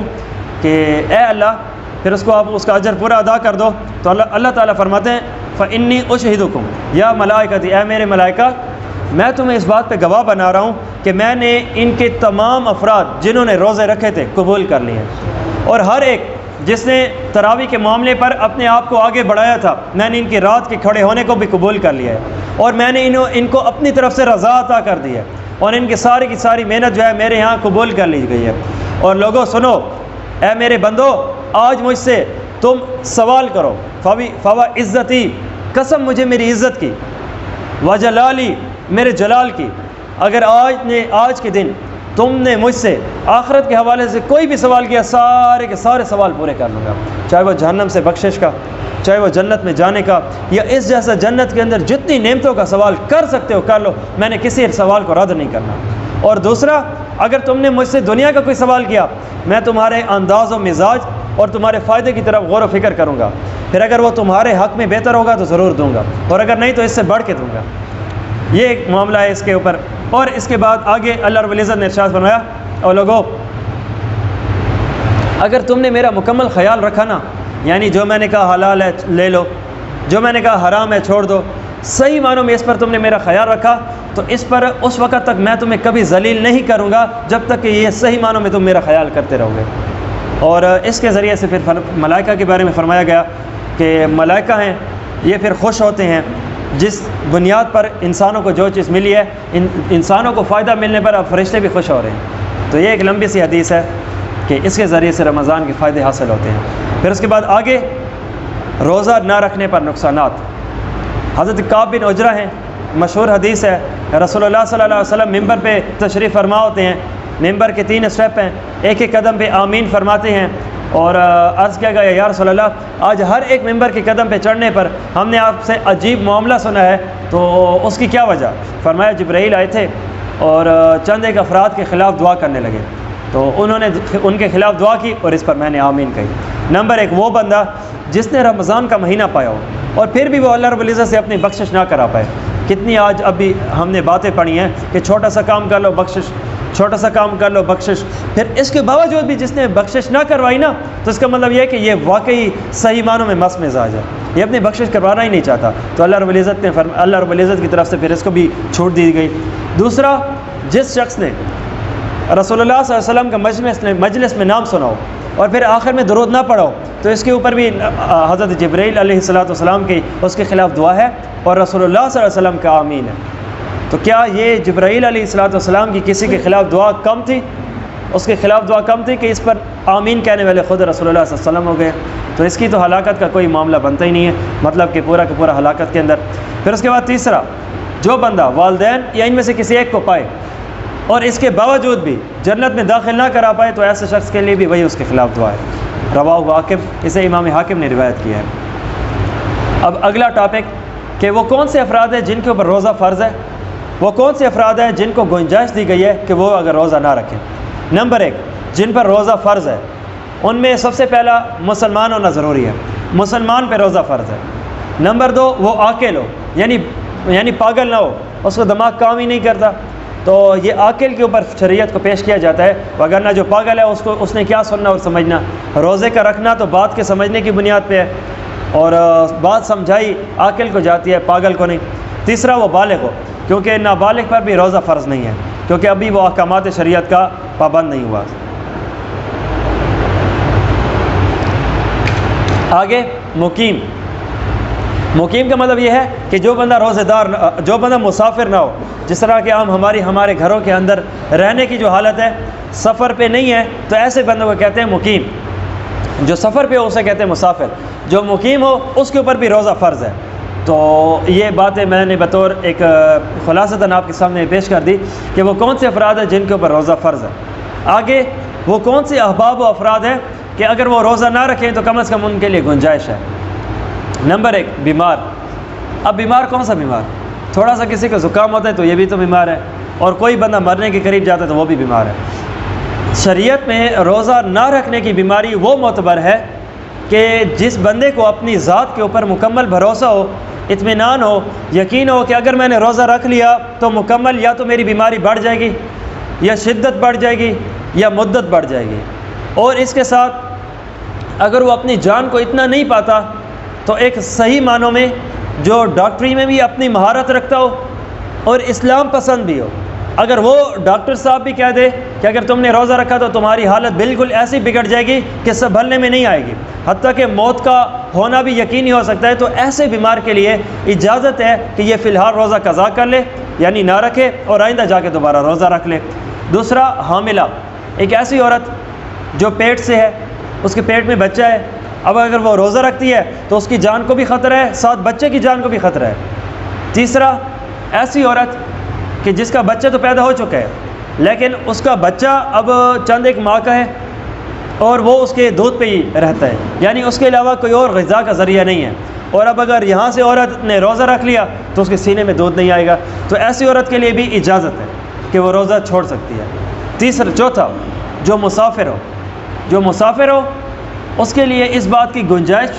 کہ اے اللہ پھر اس کو آپ اس کا اجر پورا ادا کر دو۔ تو اللہ تعالیٰ فرماتے ہیں فإنی أشہدکم یا ملائکتی، اے میرے ملائکہ میں تمہیں اس بات پہ گواہ بنا رہا ہوں کہ میں نے ان کے تمام افراد جنہوں نے روزے رکھے تھے قبول کر لیے ہیں، اور ہر ایک جس نے تراویح کے معاملے پر اپنے آپ کو آگے بڑھایا تھا میں نے ان کی رات کے کھڑے ہونے کو بھی قبول کر لیا ہے، اور میں نے ان کو اپنی طرف سے رضا عطا کر دی ہے، اور ان کی ساری محنت جو ہے میرے یہاں قبول کر لی گئی ہے۔ اور لوگوں سنو، اے میرے بندو آج مجھ سے تم سوال کرو، فوا عزتی، قسم مجھے میری عزت کی، وجلالی، میرے جلال کی، اگر آج کے دن تم نے مجھ سے آخرت کے حوالے سے کوئی بھی سوال کیا، سارے کے سارے سوال پورے کر لوں گا، چاہے وہ جہنم سے بخشش کا، چاہے وہ جنت میں جانے کا، یا اس جیسا جنت کے اندر جتنی نعمتوں کا سوال کر سکتے ہو کر لو، میں نے کسی سوال کو رد نہیں کرنا۔ اور دوسرا، اگر تم نے مجھ سے دنیا کا کوئی سوال کیا، میں تمہارے انداز و مزاج اور تمہارے فائدے کی طرف غور و فکر کروں گا، پھر اگر وہ تمہارے حق میں بہتر ہوگا تو ضرور دوں گا، اور اگر نہیں تو اس سے بڑھ کے دوں گا۔ یہ ایک معاملہ ہے اس کے اوپر۔ اور اس کے بعد آگے اللہ رب العزت نے ارشاد فرمایا، اور لوگوں اگر تم نے میرا مکمل خیال رکھا نا، یعنی جو میں نے کہا حلال ہے لے لو، جو میں نے کہا حرام ہے چھوڑ دو، صحیح معنوں میں اس پر تم نے میرا خیال رکھا تو اس پر اس وقت تک میں تمہیں کبھی ذلیل نہیں کروں گا جب تک کہ یہ صحیح معنوں میں تم میرا خیال کرتے رہو گے۔ اور اس کے ذریعے سے پھر ملائکہ کے بارے میں فرمایا گیا کہ ملائکہ ہیں یہ پھر خوش ہوتے ہیں جس بنیاد پر انسانوں کو جو چیز ملی ہے، انسانوں کو فائدہ ملنے پر اب فرشتے بھی خوش ہو رہے ہیں۔ تو یہ ایک لمبی سی حدیث ہے کہ اس کے ذریعے سے رمضان کے فائدے حاصل ہوتے ہیں۔ پھر اس کے بعد آگے روزہ نہ رکھنے پر نقصانات۔ حضرت کعب بن عجرہ ہیں، مشہور حدیث ہے، رسول اللہ صلی اللہ علیہ وسلم ممبر پہ تشریف فرما ہوتے ہیں، ممبر کے 3 اسٹیپ ہیں، ایک ایک قدم پہ آمین فرماتے ہیں، اور عرض کیا گیا یا رسول اللہ آج ہر ایک ممبر کے قدم پہ چڑھنے پر ہم نے آپ سے عجیب معاملہ سنا ہے، تو اس کی کیا وجہ؟ فرمایا جبرائیل آئے تھے اور چند ایک افراد کے خلاف دعا کرنے لگے، تو انہوں نے ان کے خلاف دعا کی اور اس پر میں نے آمین کہی۔ نمبر ایک وہ بندہ جس نے رمضان کا مہینہ پایا ہو اور پھر بھی وہ اللہ رب العزت سے اپنی بخشش نہ کرا پائے۔ کتنی آج ابھی ہم نے باتیں پڑھی ہیں کہ چھوٹا سا کام کر لو بخشش، چھوٹا سا کام کر لو بخشش، پھر اس کے باوجود بھی جس نے بخشش نہ کروائی نا، تو اس کا مطلب یہ ہے کہ یہ واقعی صحیح معنوں میں مست مزاج ہے، یہ اپنی بخشش کروانا ہی نہیں چاہتا، تو اللہ رب العزت کی طرف سے پھر اس کو بھی چھوٹ دی گئی۔ دوسرا، جس شخص نے رسول اللہ صلی اللہ علیہ وسلم کا مجلس میں نام سنا ہو اور پھر آخر میں درود نہ پڑھو، تو اس کے اوپر بھی حضرت جبرائیل علیہ السلام کی اس کے خلاف دعا ہے اور رسول اللہ صلی اللہ علیہ وسلم کا آمین ہے۔ تو کیا یہ جبرائیل علیہ السلام کی کسی کے خلاف دعا کم تھی؟ اس کے خلاف دعا کم تھی کہ اس پر آمین کہنے والے خود رسول اللہ صلی اللہ علیہ وسلم ہو گئے؟ تو اس کی تو ہلاکت کا کوئی معاملہ بنتا ہی نہیں ہے، مطلب کہ پورا کا پورا ہلاکت کے اندر۔ پھر اس کے بعد تیسرا، جو بندہ والدین یا ان میں سے کسی ایک کو پائے اور اس کے باوجود بھی جنت میں داخل نہ کرا پائے، تو ایسے شخص کے لیے بھی وہی اس کے خلاف دعا ہے۔ رواہ حاکم، اسے امام حاکم نے روایت کیا ہے۔ اب اگلا ٹاپک کہ وہ کون سے افراد ہیں جن کے اوپر روزہ فرض ہے، وہ کون سے افراد ہیں جن کو گنجائش دی گئی ہے کہ وہ اگر روزہ نہ رکھیں۔ نمبر ایک، جن پر روزہ فرض ہے ان میں سب سے پہلا مسلمان ہونا ضروری ہے، مسلمان پہ روزہ فرض ہے۔ نمبر دو، وہ عاقل ہو، یعنی پاگل نہ ہو، اس کو دماغ کام ہی نہیں کرتا، تو یہ عاقل کے اوپر شریعت کو پیش کیا جاتا ہے، وگرنہ جو پاگل ہے اس نے کیا سننا اور سمجھنا۔ روزے کا رکھنا تو بات کے سمجھنے کی بنیاد پہ ہے، اور بات سمجھائی عاقل کو جاتی ہے، پاگل کو نہیں۔ تیسرا، وہ بالغ ہو، کیونکہ نابالغ پر بھی روزہ فرض نہیں ہے، کیونکہ ابھی وہ احکامات شریعت کا پابند نہیں ہوا۔ آگے مقیم کا مطلب یہ ہے کہ جو بندہ روزہ دار، جو بندہ مسافر نہ ہو، جس طرح کہ ہمارے گھروں کے اندر رہنے کی جو حالت ہے، سفر پہ نہیں ہے، تو ایسے بندوں کو کہتے ہیں مقیم۔ جو سفر پہ ہو اسے کہتے ہیں مسافر، جو مقیم ہو اس کے اوپر بھی روزہ فرض ہے۔ تو یہ باتیں میں نے بطور ایک خلاصتاً آپ کے سامنے پیش کر دی کہ وہ کون سے افراد ہیں جن کے اوپر روزہ فرض ہے۔ آگے وہ کون سے احباب و افراد ہیں کہ اگر وہ روزہ نہ رکھیں تو کم از کم ان کے لیے گنجائش ہے۔ نمبر ایک، بیمار۔ اب بیمار کون سا بیمار؟ تھوڑا سا کسی کو زکام ہوتا ہے تو یہ بھی تو بیمار ہے، اور کوئی بندہ مرنے کے قریب جاتا ہے تو وہ بھی بیمار ہے۔ شریعت میں روزہ نہ رکھنے کی بیماری وہ معتبر ہے کہ جس بندے کو اپنی ذات کے اوپر مکمل بھروسہ ہو، اطمینان ہو، یقین ہو کہ اگر میں نے روزہ رکھ لیا تو مکمل یا تو میری بیماری بڑھ جائے گی، یا شدت بڑھ جائے گی، یا مدت بڑھ جائے گی، اور اس کے ساتھ اگر وہ اپنی جان کو اتنا نہیں پاتا تو ایک صحیح معنوں میں جو ڈاکٹری میں بھی اپنی مہارت رکھتا ہو اور اسلام پسند بھی ہو، اگر وہ ڈاکٹر صاحب بھی کہہ دے کہ اگر تم نے روزہ رکھا تو تمہاری حالت بالکل ایسی بگڑ جائے گی کہ سنبھلنے میں نہیں آئے گی، حتیٰ کہ موت کا ہونا بھی یقینی ہو سکتا ہے، تو ایسے بیمار کے لیے اجازت ہے کہ یہ فی الحال روزہ قضا کر لے، یعنی نہ رکھے، اور آئندہ جا کے دوبارہ روزہ رکھ لے۔ دوسرا، حاملہ، ایک ایسی عورت جو پیٹ سے ہے، اس کے پیٹ میں بچہ ہے، اب اگر وہ روزہ رکھتی ہے تو اس کی جان کو بھی خطرہ ہے، ساتھ بچے کی جان کو بھی خطرہ ہے۔ تیسرا، ایسی عورت کہ جس کا بچہ تو پیدا ہو چکا ہے لیکن اس کا بچہ اب چند ایک ماہ کا ہے اور وہ اس کے دودھ پہ ہی رہتا ہے، یعنی اس کے علاوہ کوئی اور غذا کا ذریعہ نہیں ہے، اور اب اگر یہاں سے عورت نے روزہ رکھ لیا تو اس کے سینے میں دودھ نہیں آئے گا، تو ایسی عورت کے لیے بھی اجازت ہے کہ وہ روزہ چھوڑ سکتی ہے۔ چوتھا، جو مسافر ہو اس کے لیے اس بات کی گنجائش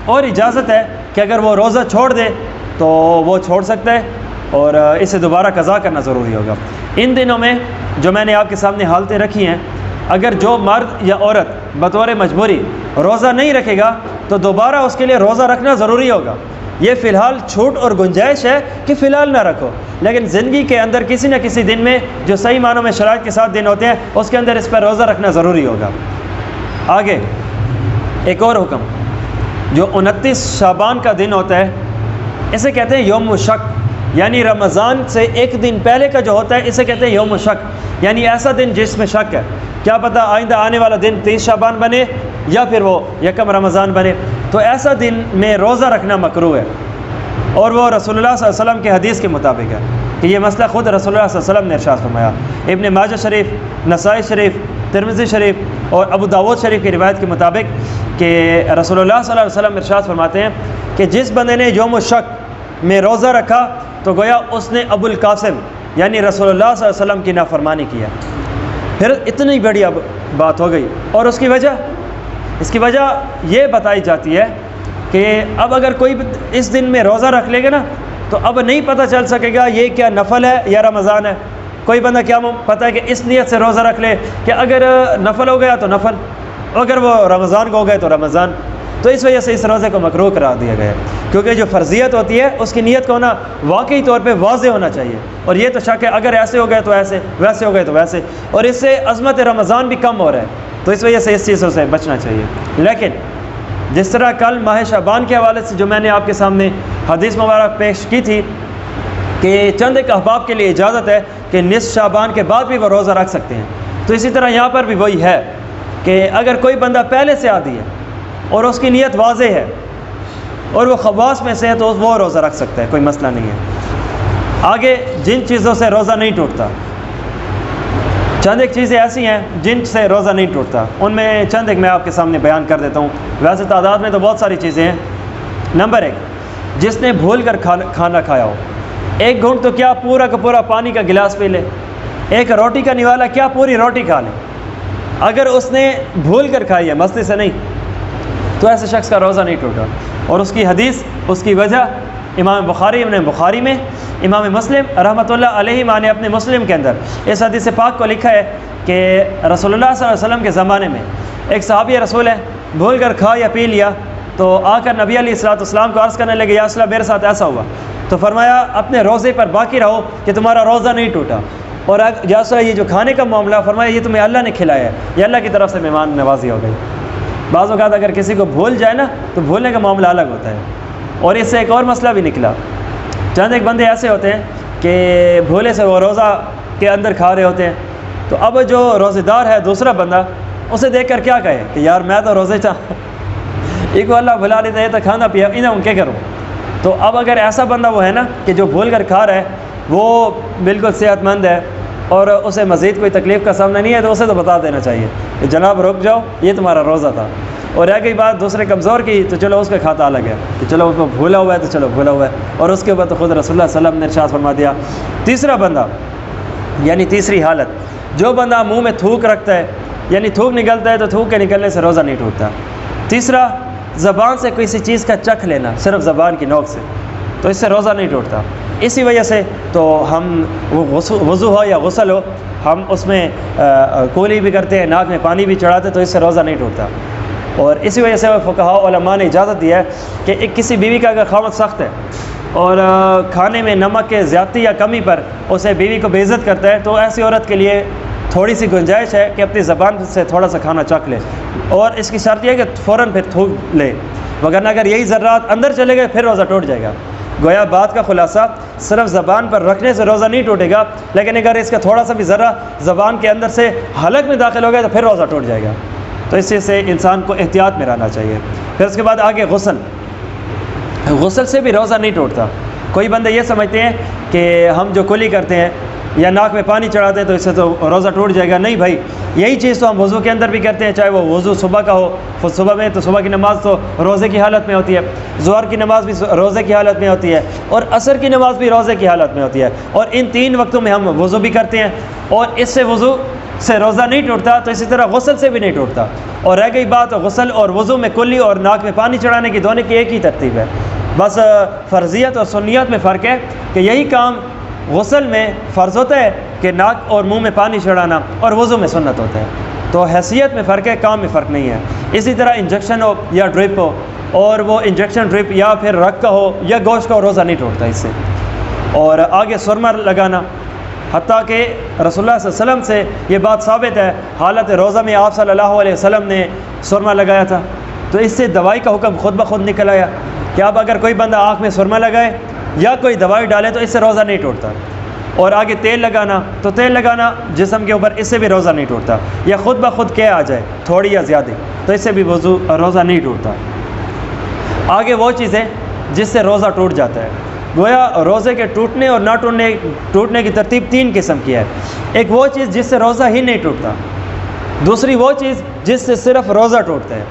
اور اجازت ہے کہ اگر وہ روزہ چھوڑ دے تو وہ چھوڑ سکتا ہے، اور اسے دوبارہ قضا کرنا ضروری ہوگا۔ ان دنوں میں جو میں نے آپ کے سامنے حالتیں رکھی ہیں، اگر جو مرد یا عورت بطور مجبوری روزہ نہیں رکھے گا تو دوبارہ اس کے لیے روزہ رکھنا ضروری ہوگا۔ یہ فی الحال چھوٹ اور گنجائش ہے کہ فی الحال نہ رکھو، لیکن زندگی کے اندر کسی نہ کسی دن میں جو صحیح معنوں میں شرائط کے ساتھ دن ہوتے ہیں اس کے اندر اس پر روزہ رکھنا ضروری ہوگا۔ آگے ایک اور حکم، جو 29 شعبان کا دن ہوتا ہے اسے کہتے ہیں یوم شک، یعنی رمضان سے ایک دن پہلے کا جو ہوتا ہے اسے کہتے ہیں یوم شک، یعنی ایسا دن جس میں شک ہے، کیا پتہ آئندہ آنے والا دن 30 شعبان بنے یا پھر وہ یکم رمضان بنے، تو ایسا دن میں روزہ رکھنا مکروہ ہے، اور وہ رسول اللہ صلی اللہ علیہ وسلم کی حدیث کے مطابق ہے کہ یہ مسئلہ خود رسول اللہ صلی اللہ علیہ وسلم نے ارشاد فرمایا۔ ابن ماجہ شریف، نسائی شریف، ترمذی شریف اور ابو داؤد شریف کی روایت کے مطابق کہ رسول اللہ صلی اللہ علیہ وسلم ارشاد فرماتے ہیں کہ جس بندے نے یوم الشک میں روزہ رکھا تو گویا اس نے ابو القاسم یعنی رسول اللہ صلی اللہ علیہ وسلم کی نافرمانی کیا۔ پھر اتنی بڑی اب بات ہو گئی، اور اس کی وجہ یہ بتائی جاتی ہے کہ اب اگر کوئی اس دن میں روزہ رکھ لے گا نا تو اب نہیں پتہ چل سکے گا یہ کیا نفل ہے یا رمضان ہے۔ کوئی بندہ کیا پتہ ہے کہ اس نیت سے روزہ رکھ لے کہ اگر نفل ہو گیا تو نفل، اگر وہ رمضان کو ہو گئے تو رمضان، تو اس وجہ سے اس روزے کو مکروہ قرار دیا گیا ہے، کیونکہ جو فرضیت ہوتی ہے اس کی نیت کو ہونا واقعی طور پہ واضح ہونا چاہیے، اور یہ تو شک ہے اگر ایسے ہو گئے تو ایسے، ویسے ہو گئے تو ویسے، اور اس سے عظمت رمضان بھی کم ہو رہا ہے، تو اس وجہ سے اس چیزوں سے بچنا چاہیے۔ لیکن جس طرح کل ماہ شعبان کے حوالے سے جو میں نے آپ کے سامنے حدیث مبارک پیش کی تھی کہ چند ایک احباب کے لیے اجازت ہے کہ نصف شعبان کے بعد بھی وہ روزہ رکھ سکتے ہیں، تو اسی طرح یہاں پر بھی وہی ہے کہ اگر کوئی بندہ پہلے سے عادی ہے اور اس کی نیت واضح ہے اور وہ خواص میں سے ہے تو وہ روزہ رکھ سکتا ہے، کوئی مسئلہ نہیں ہے۔ آگے جن چیزوں سے روزہ نہیں ٹوٹتا، چند ایک چیزیں ایسی ہیں جن سے روزہ نہیں ٹوٹتا، ان میں چند ایک میں آپ کے سامنے بیان کر دیتا ہوں، ویسے تعداد میں تو بہت ساری چیزیں ہیں۔ نمبر 1، جس نے بھول کر کھانا کھایا ہو، ایک گھونٹ تو کیا پورا کا پورا پانی کا گلاس پی لے، ایک روٹی کا نوالا کیا پوری روٹی کھا لے، اگر اس نے بھول کر کھائی ہے مستی سے نہیں تو ایسے شخص کا روزہ نہیں ٹوٹا۔ اور اس کی حدیث، اس کی وجہ امام بخاری میں، امام مسلم رحمۃ اللہ علیہ نے اپنے مسلم کے اندر اس حدیث پاک کو لکھا ہے کہ رسول اللہ صلی اللہ علیہ وسلم کے زمانے میں ایک صحابی رسول ہے بھول کر کھا یا پی لیا، تو آ کر نبی علیہ السلام کو عرض کرنے لگے یا رسول اللہ میرے ساتھ ایسا ہوا، تو فرمایا اپنے روزے پر باقی رہو کہ تمہارا روزہ نہیں ٹوٹا، اور یا رسول اللہ یہ جو کھانے کا معاملہ فرمایا یہ تمہیں اللہ نے کھلایا ہے، یہ اللہ کی طرف سے مہمان نوازی ہو گئی۔ بعض اوقات اگر کسی کو بھول جائے نا تو بھولنے کا معاملہ الگ ہوتا ہے، اور اس سے ایک اور مسئلہ بھی نکلا، چند ایک بندے ایسے ہوتے ہیں کہ بھولے سے وہ روزہ کے اندر کھا رہے ہوتے ہیں، تو اب جو روزے دار ہے دوسرا بندہ اسے دیکھ کر کیا کہے کہ یار میں تو روزے تھا، ایک وہ اللہ بھلا لیتا ہے تو کھانا پیا انہیں ان کے کروں۔ تو اب اگر ایسا بندہ وہ ہے نا کہ جو بھول کر کھا رہا ہے وہ بالکل صحت مند ہے اور اسے مزید کوئی تکلیف کا سامنا نہیں ہے، تو اسے تو بتا دینا چاہیے کہ جناب رک جاؤ یہ تمہارا روزہ تھا۔ اور رہ گئی بات دوسرے کمزور کی تو چلو اس کا کھاتا الگ ہے کہ چلو اس کو بھولا ہوا ہے تو چلو بھولا ہوا ہے، اور اس کے بعد تو خود رسول اللہ صلی اللہ علیہ وسلم نے ارشاد فرما دیا۔ تیسرا بندہ یعنی تیسری حالت، جو بندہ منہ میں تھوک رکھتا ہے یعنی تھوک نکلتا ہے تو تھوک کے نکلنے سے روزہ نہیں ٹوٹتا۔ تیسرا، زبان سے کسی چیز کا چکھ لینا صرف زبان کی نوک سے، تو اس سے روزہ نہیں ٹوٹتا۔ اسی وجہ سے تو ہم وضو ہو یا غسل ہو ہم اس میں کولی بھی کرتے ہیں، ناک میں پانی بھی چڑھاتے، تو اس سے روزہ نہیں ٹوٹتا۔ اور اسی وجہ سے فقہاء علماء نے اجازت دیا ہے کہ کسی بیوی کا اگر خاوند سخت ہے اور کھانے میں نمک کے زیادتی یا کمی پر اسے بیوی کو بے عزت کرتا ہے تو ایسی عورت کے لیے تھوڑی سی گنجائش ہے کہ اپنی زبان سے تھوڑا سا کھانا چکھ لے، اور اس کی شرط یہ ہے کہ فوراً پھر تھوک لے، وگرنہ اگر یہی ذرات اندر چلے گئے پھر روزہ ٹوٹ جائے گا۔ گویا بات کا خلاصہ صرف زبان پر رکھنے سے روزہ نہیں ٹوٹے گا، لیکن اگر اس کا تھوڑا سا بھی ذرہ زبان کے اندر سے حلق میں داخل ہو گیا تو پھر روزہ ٹوٹ جائے گا۔ تو اس سے انسان کو احتیاط میں رہنا چاہیے۔ پھر اس کے بعد آگے غسل سے بھی روزہ نہیں ٹوٹتا۔ کوئی بندے یہ سمجھتے ہیں کہ ہم جو کلی کرتے ہیں یا ناک میں پانی چڑھاتے ہیں تو اس سے تو روزہ ٹوٹ جائے گا، نہیں بھائی، یہی چیز تو ہم وضو کے اندر بھی کرتے ہیں، چاہے وہ وضو صبح کا ہو، صبح میں تو صبح کی نماز تو روزے کی حالت میں ہوتی ہے، ظہر کی نماز بھی روزے کی حالت میں ہوتی ہے، اور عصر کی نماز بھی روزے کی حالت میں ہوتی ہے، اور ان 3 وقتوں میں ہم وضو بھی کرتے ہیں، اور اس سے وضو سے روزہ نہیں ٹوٹتا، تو اسی طرح غسل سے بھی نہیں ٹوٹتا۔ اور رہ گئی بات غسل اور وضو میں کلی اور ناک میں پانی چڑھانے کی، دونوں کی ایک ہی ترتیب ہے، بس فرضیت اور سنیت میں فرق ہے کہ یہی کام غسل میں فرض ہوتا ہے کہ ناک اور منہ میں پانی چڑھانا، اور وضو میں سنت ہوتا ہے، تو حیثیت میں فرق ہے، کام میں فرق نہیں ہے۔ اسی طرح انجیکشن ہو یا ڈرپ ہو، اور وہ انجیکشن ڈرپ یا پھر رگ کا ہو یا گوشت کا ہو، روزہ نہیں ٹوٹتا اس سے۔ اور آگے سرما لگانا، حتیٰ کہ رسول اللہ صلی اللہ علیہ وسلم سے یہ بات ثابت ہے، حالت روزہ میں آپ صلی اللہ علیہ وسلم نے سرما لگایا تھا، تو اس سے دوائی کا حکم خود بخود نکل آیا کہ اب اگر کوئی بندہ آنکھ میں سرما لگائے یا کوئی دوائی ڈالے تو اس سے روزہ نہیں ٹوٹتا۔ اور آگے تیل لگانا، تو تیل لگانا جسم کے اوپر، اس سے بھی روزہ نہیں ٹوٹتا، یا خود بخود کیا آ جائے تھوڑی یا زیادہ، تو اس سے بھی روزہ نہیں ٹوٹتا۔ آگے وہ چیزیں جس سے روزہ ٹوٹ جاتا ہے، گویا روزے کے ٹوٹنے اور نہ ٹوٹنے کی ترتیب 3 قسم کی ہے۔ ایک وہ چیز جس سے روزہ ہی نہیں ٹوٹتا، دوسری وہ چیز جس سے صرف روزہ ٹوٹتا ہے.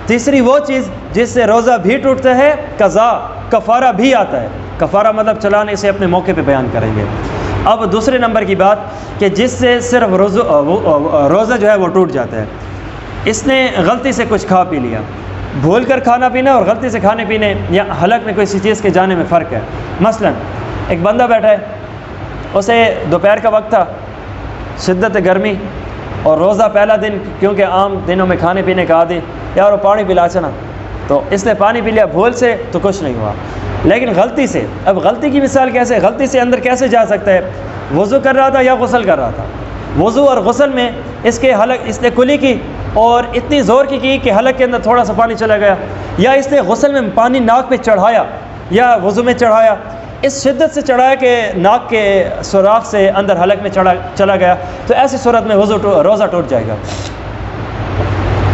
تیسری وہ چیز جس سے روزہ بھی ٹوٹتا ہے قضا کفارہ بھی آتا ہے. کفارہ مطلب چلانے سے اپنے موقع پہ بیان کریں گے. اب دوسرے نمبر کی بات کہ جس سے صرف روزہ جو ہے وہ ٹوٹ جاتا ہے. اس نے غلطی سے کچھ کھا پی لیا. بھول کر کھانا پینا اور غلطی سے کھانے پینے یا حلق میں کسی چیز کے جانے میں فرق ہے. مثلا ایک بندہ بیٹھا ہے, اسے دوپہر کا وقت تھا, شدت گرمی اور روزہ پہلا دن, کیونکہ عام دنوں میں کھانے پینے کا عادی, یار وہ پانی پلا چنا, تو اس نے پانی پی لیا بھول سے تو کچھ نہیں ہوا. لیکن غلطی سے, اب غلطی کی مثال کیسے, غلطی سے اندر کیسے جا سکتا ہے؟ وضو کر رہا تھا یا غسل کر رہا تھا, وضو اور غسل میں اس کے حلق اس نے کلی کی اور اتنی زور کی کہ حلق کے اندر تھوڑا سا پانی چلا گیا, یا اس نے غسل میں پانی ناک پہ چڑھایا یا وضو میں چڑھایا, اس شدت سے چڑھایا کہ ناک کے سوراخ سے اندر حلق میں چلا گیا, تو ایسی صورت میں روزہ ٹوٹ جائے گا.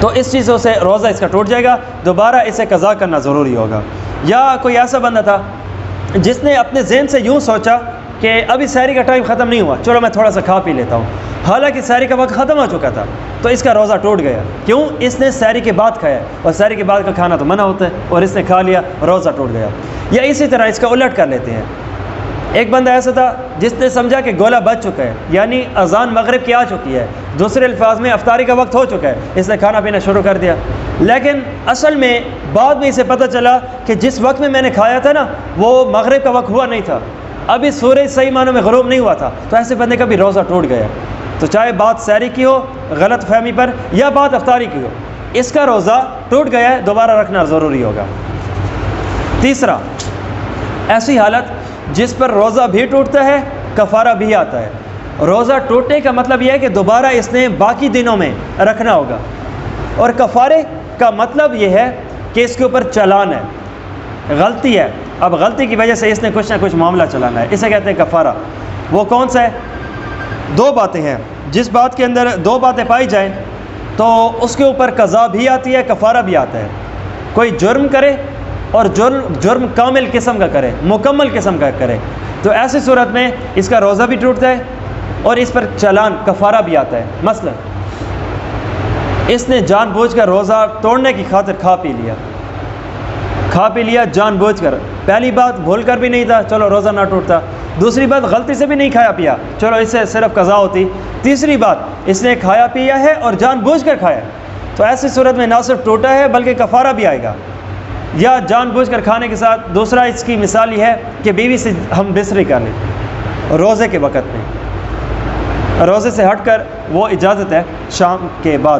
تو اس چیزوں سے روزہ اس کا ٹوٹ جائے گا, دوبارہ اسے قضا کرنا ضروری ہوگا. یا کوئی ایسا بندہ تھا جس نے اپنے ذہن سے یوں سوچا کہ ابھی سحری کا ٹائم ختم نہیں ہوا, چلو میں تھوڑا سا کھا پی لیتا ہوں, حالانکہ سحری کا وقت ختم ہو چکا تھا, تو اس کا روزہ ٹوٹ گیا. کیوں؟ اس نے سحری کے بعد کھایا, اور سحری کے بعد کا کھانا تو منع ہوتا ہے, اور اس نے کھا لیا, روزہ ٹوٹ گیا. یا اسی طرح اس کا الٹ کر لیتے ہیں. ایک بندہ ایسا تھا جس نے سمجھا کہ گولا بج چکا ہے, یعنی اذان مغرب کی آ چکی ہے, دوسرے الفاظ میں افطاری کا وقت ہو چکا ہے, اس نے کھانا پینا شروع کر دیا. لیکن اصل میں بعد میں اسے پتہ چلا کہ جس وقت میں نے کھایا تھا نا وہ مغرب کا وقت ہوا نہیں تھا, ابھی سورج صحیح معنوں میں غروب نہیں ہوا تھا, تو ایسے بندے کا بھی روزہ ٹوٹ گیا. تو چاہے بات سحری کی ہو غلط فہمی پر یا بات افطاری کی ہو, اس کا روزہ ٹوٹ گیا ہے, دوبارہ رکھنا ضروری ہوگا. تیسرا, ایسی حالت جس پر روزہ بھی ٹوٹتا ہے کفارہ بھی آتا ہے. روزہ ٹوٹنے کا مطلب یہ ہے کہ دوبارہ اس نے باقی دنوں میں رکھنا ہوگا, اور کفارے کا مطلب یہ ہے کہ اس کے اوپر چلان ہے, غلطی ہے, اب غلطی کی وجہ سے اس نے کچھ نہ کچھ معاملہ چلانا ہے, اسے کہتے ہیں کفارہ. وہ کون سا ہے؟ دو باتیں ہیں, جس بات کے اندر دو باتیں پائی جائیں تو اس کے اوپر قضا بھی آتی ہے, کفارہ بھی آتا ہے. کوئی جرم کرے اور جرم کامل قسم کا کرے, مکمل قسم کا کرے, تو ایسی صورت میں اس کا روزہ بھی ٹوٹتا ہے اور اس پر چلان کفارہ بھی آتا ہے. مثلا اس نے جان بوجھ کر روزہ توڑنے کی خاطر کھا پی لیا جان بوجھ کر. پہلی بات بھول کر بھی نہیں تھا, چلو روزہ نہ ٹوٹتا. دوسری بات غلطی سے بھی نہیں کھایا پیا, چلو اس سے صرف قضا ہوتی. تیسری بات اس نے کھایا پیا ہے اور جان بوجھ کر کھایا, تو ایسی صورت میں نہ صرف ٹوٹا ہے بلکہ کفارہ بھی آئے گا. یا جان بوجھ کر کھانے کے ساتھ دوسرا اس کی مثال یہ ہے کہ بیوی سے ہم بستری کر لیں روزے کے وقت میں, روزے سے ہٹ کر وہ اجازت ہے شام کے بعد,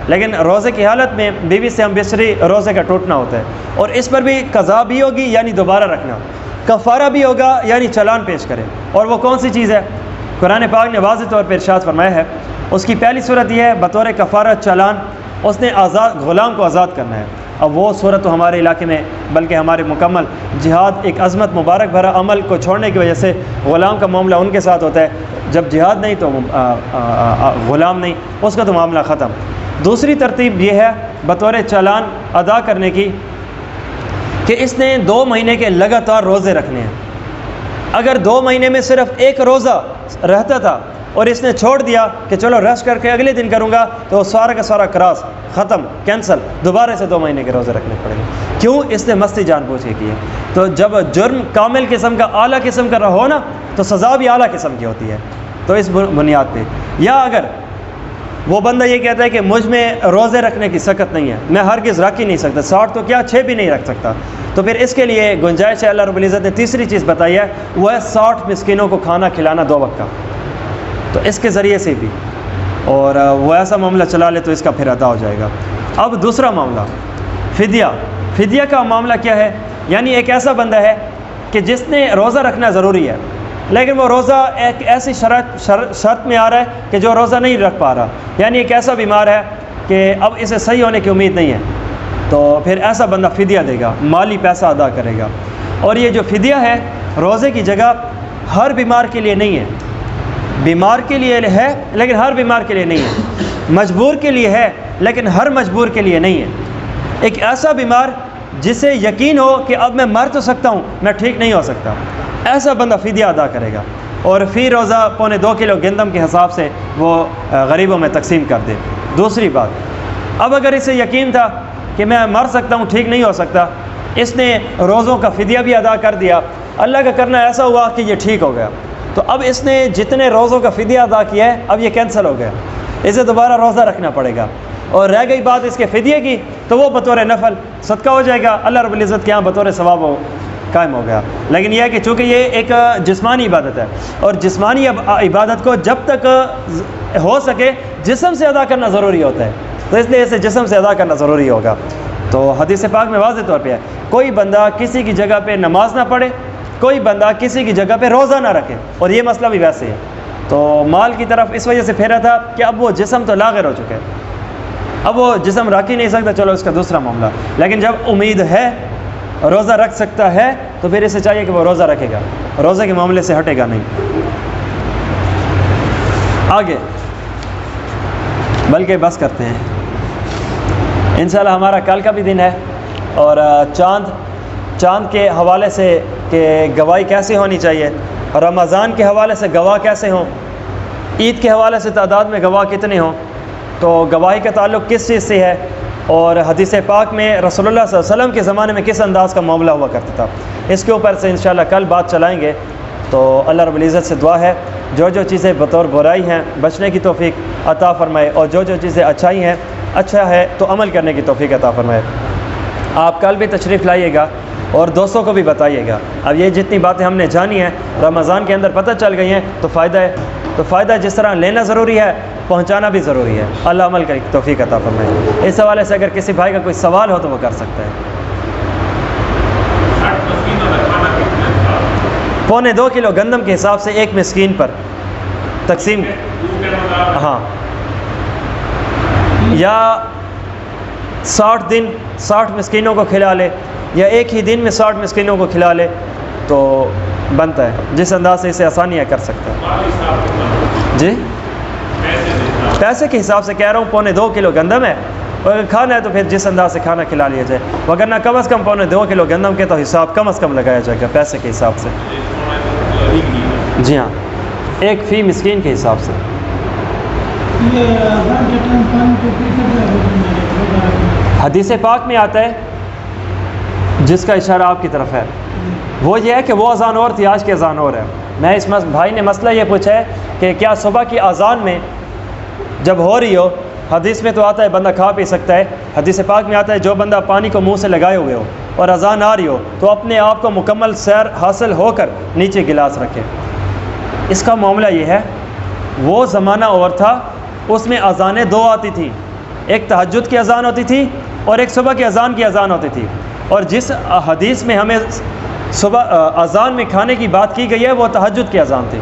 لیکن روزے کی حالت میں بیوی سے ہم بستری روزے کا ٹوٹنا ہوتا ہے, اور اس پر بھی قضا بھی ہوگی یعنی دوبارہ رکھنا, کفارہ بھی ہوگا یعنی چلان پیش کرے. اور وہ کون سی چیز ہے؟ قرآن پاک نے واضح طور پر ارشاد فرمایا ہے, اس کی پہلی صورت یہ ہے بطور کفارہ چلان اس نے غلام کو آزاد کرنا ہے. اب وہ صورت تو ہمارے علاقے میں بلکہ ہمارے مکمل جہاد ایک عظمت مبارک بھرا عمل کو چھوڑنے کی وجہ سے غلام کا معاملہ ان کے ساتھ ہوتا ہے, جب جہاد نہیں تو غلام نہیں, اس کا تو معاملہ ختم. دوسری ترتیب یہ ہے بطور چلان ادا کرنے کی کہ اس نے 2 مہینے کے لگاتار روزے رکھنے ہیں. اگر 2 مہینے میں صرف ایک روزہ رہتا تھا اور اس نے چھوڑ دیا کہ چلو ریسٹ کر کے اگلے دن کروں گا, تو وہ سارا کا سارا کراس ختم, کینسل, دوبارہ سے 2 مہینے کے روزے رکھنے پڑیں گے. کیوں؟ اس نے مستی جان بوجھ کے کی ہے. تو جب جرم کامل قسم کا اعلیٰ قسم کا ہو نا تو سزا بھی اعلیٰ قسم کی ہوتی ہے. تو اس بنیاد پہ, یا اگر وہ بندہ یہ کہتا ہے کہ مجھ میں روزے رکھنے کی سخت نہیں ہے, میں ہرگز رکھ ہی نہیں سکتا, 60 تو کیا 6 بھی نہیں رکھ سکتا, تو پھر اس کے لیے گنجائش ہے. اللہ رب العزت نے تیسری چیز بتائی ہے, وہ ہے 60 مسکینوں کو کھانا کھلانا 2 وقت کا, تو اس کے ذریعے سے بھی اور وہ ایسا معاملہ چلا لے تو اس کا پھر ادا ہو جائے گا. اب دوسرا معاملہ فدیہ کا معاملہ کیا ہے؟ یعنی ایک ایسا بندہ ہے کہ جس نے روزہ رکھنا ضروری ہے, لیکن وہ روزہ ایک ایسی شرط میں آ رہا ہے کہ جو روزہ نہیں رکھ پا رہا, یعنی ایک ایسا بیمار ہے کہ اب اسے صحیح ہونے کی امید نہیں ہے, تو پھر ایسا بندہ فدیہ دے گا, مالی پیسہ ادا کرے گا. اور یہ جو فدیہ ہے روزے کی جگہ ہر بیمار کے لیے نہیں ہے, بیمار کے لیے ہے لیکن ہر بیمار کے لیے نہیں ہے, مجبور کے لیے ہے لیکن ہر مجبور کے لیے نہیں ہے. ایک ایسا بیمار جسے یقین ہو کہ اب میں مر تو سکتا ہوں, میں ٹھیک نہیں ہو سکتا, ایسا بندہ فدیہ ادا کرے گا, اور فی روزہ 2.25 کلو گندم کے حساب سے وہ غریبوں میں تقسیم کر دے. دوسری بات, اب اگر اسے یقین تھا کہ میں مر سکتا ہوں، ٹھیک نہیں ہو سکتا، اس نے روزوں کا فدیہ بھی ادا کر دیا، اللہ کا کرنا ایسا ہوا کہ یہ ٹھیک ہو گیا، تو اب اس نے جتنے روزوں کا فدیہ ادا کیا ہے اب یہ کینسل ہو گیا، اسے دوبارہ روزہ رکھنا پڑے گا، اور رہ گئی بات اس کے فدیے کی تو وہ بطور نفل صدقہ ہو جائے گا، اللہ رب العزت کے یہاں بطور ثواب ہو قائم ہو گیا۔ لیکن یہ ہے کہ چونکہ یہ ایک جسمانی عبادت ہے، اور جسمانی عبادت کو جب تک ہو سکے جسم سے ادا کرنا ضروری ہوتا ہے، تو اس لیے اسے جسم سے ادا کرنا ضروری ہوگا۔ تو حدیث پاک میں واضح طور پہ ہے، کوئی بندہ کسی کی جگہ پہ نماز نہ پڑھے، کوئی بندہ کسی کی جگہ پہ روزہ نہ رکھے، اور یہ مسئلہ بھی ویسے ہے۔ تو مال کی طرف اس وجہ سے پھیرا تھا کہ اب وہ جسم تو لاغر ہو چکے، اب وہ جسم رکھ ہی نہیں سکتا، چلو اس کا دوسرا معاملہ، لیکن جب امید ہے روزہ رکھ سکتا ہے تو پھر اسے چاہیے کہ وہ روزہ رکھے گا، روزے کے معاملے سے ہٹے گا نہیں۔ آگے بلکہ بس کرتے ہیں، انشاءاللہ ہمارا کل کا بھی دن ہے، اور چاند کے حوالے سے کہ گواہی کیسے ہونی چاہیے، رمضان کے حوالے سے گواہ کیسے ہوں، عید کے حوالے سے تعداد میں گواہ کتنے ہوں، تو گواہی کا تعلق کس چیز سے ہے، اور حدیث پاک میں رسول اللہ صلی اللہ علیہ وسلم کے زمانے میں کس انداز کا معاملہ ہوا کرتا تھا، اس کے اوپر سے انشاءاللہ کل بات چلائیں گے۔ تو اللہ رب العزت سے دعا ہے جو چیزیں بطور برائی ہیں بچنے کی توفیق عطا فرمائے، اور جو چیزیں اچھائی ہیں اچھا ہے تو عمل کرنے کی توفیق عطا فرمائے۔ آپ کل بھی تشریف لائیے گا اور دوستوں کو بھی بتائیے گا۔ اب یہ جتنی باتیں ہم نے جانی ہیں رمضان کے اندر پتہ چل گئی ہیں تو فائدہ ہے، تو فائدہ جس طرح لینا ضروری ہے پہنچانا بھی ضروری ہے۔ اللہ عمل کرنے کی توفیق عطا فرمائے۔ اس حوالے سے اگر کسی بھائی کا کوئی سوال ہو تو وہ کر سکتا ہے۔ 2.25 کلو گندم کے حساب سے ایک مسکین پر تقسیم، ہاں، یا 60 مسکینوں کو کھلا لے، یا ایک ہی دن میں 60 مسکینوں کو کھلا لے تو بنتا ہے، جس انداز سے اسے آسانیاں کر سکتا ہے۔ جی پیسے کے حساب سے کہہ رہا ہوں، 2.25 کلو گندم ہے، اور اگر کھانا ہے تو پھر جس انداز سے کھانا کھلا لیا جائے، وگرنہ کم از کم 2.25 کلو گندم کے تو حساب کم از کم لگایا جائے گا پیسے کے حساب سے۔ جی ہاں، ایک فی مسکین کے حساب سے۔ حدیث پاک میں آتا ہے جس کا اشارہ آپ کی طرف ہے، وہ یہ ہے کہ وہ اذان اور تھی، آج کی اذان اور ہے۔ میں اس بھائی نے مسئلہ یہ پوچھا ہے کہ کیا صبح کی اذان میں جب ہو رہی ہو، حدیث میں تو آتا ہے بندہ کھا پی سکتا ہے، حدیث پاک میں آتا ہے جو بندہ پانی کو منہ سے لگائے ہوئے ہو اور اذان آ رہی ہو تو اپنے آپ کو مکمل سیر حاصل ہو کر نیچے گلاس رکھے۔ اس کا معاملہ یہ ہے، وہ زمانہ اور تھا، اس میں اذانیں 2 آتی تھیں، ایک تہجد کی اذان ہوتی تھی اور ایک صبح کی اذان کی اذان ہوتی تھی، اور جس حدیث میں ہمیں صبح اذان میں کھانے کی بات کی گئی ہے وہ تہجد کی اذان تھی۔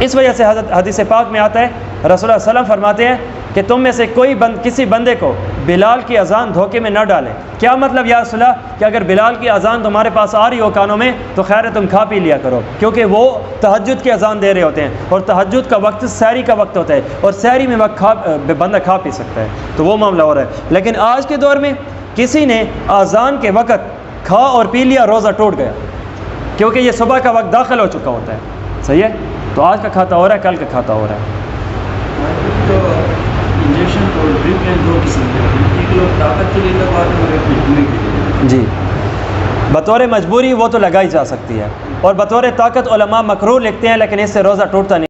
اس وجہ سے حدیث پاک میں آتا ہے رسول اللہ صلی اللہ علیہ وسلم فرماتے ہیں کہ تم میں سے کوئی کسی بندے کو بلال کی اذان دھوکے میں نہ ڈالے۔ کیا مطلب یا رسول اللہ کہ اگر بلال کی اذان تمہارے پاس آ رہی ہو کانوں میں تو خیر ہے تم کھا پی لیا کرو، کیونکہ وہ تہجد کی اذان دے رہے ہوتے ہیں، اور تہجد کا وقت سحری کا وقت ہوتا ہے، اور سحری میں بندہ کھا پی سکتا ہے، تو وہ معاملہ ہو رہا ہے۔ لیکن آج کے دور میں کسی نے اذان کے وقت کھا اور پی لیا، روزہ ٹوٹ گیا، کیونکہ یہ صبح کا وقت داخل ہو چکا ہوتا ہے، صحیح ہے؟ تو آج کا کھاتا ہو رہا ہے، کل کا کھاتا ہو رہا ہے۔ تو انجیکشن اور ڈرپ ہیں 2 قسم کے، ایک لوگ طاقت کے لیے لگواتے ہیں اور ایک مجبوری کے لیے۔ جی، بطور مجبوری وہ تو لگائی جا سکتی ہے، اور بطور طاقت علماء مکروہ لکھتے ہیں، لیکن اس سے روزہ ٹوٹتا نہیں۔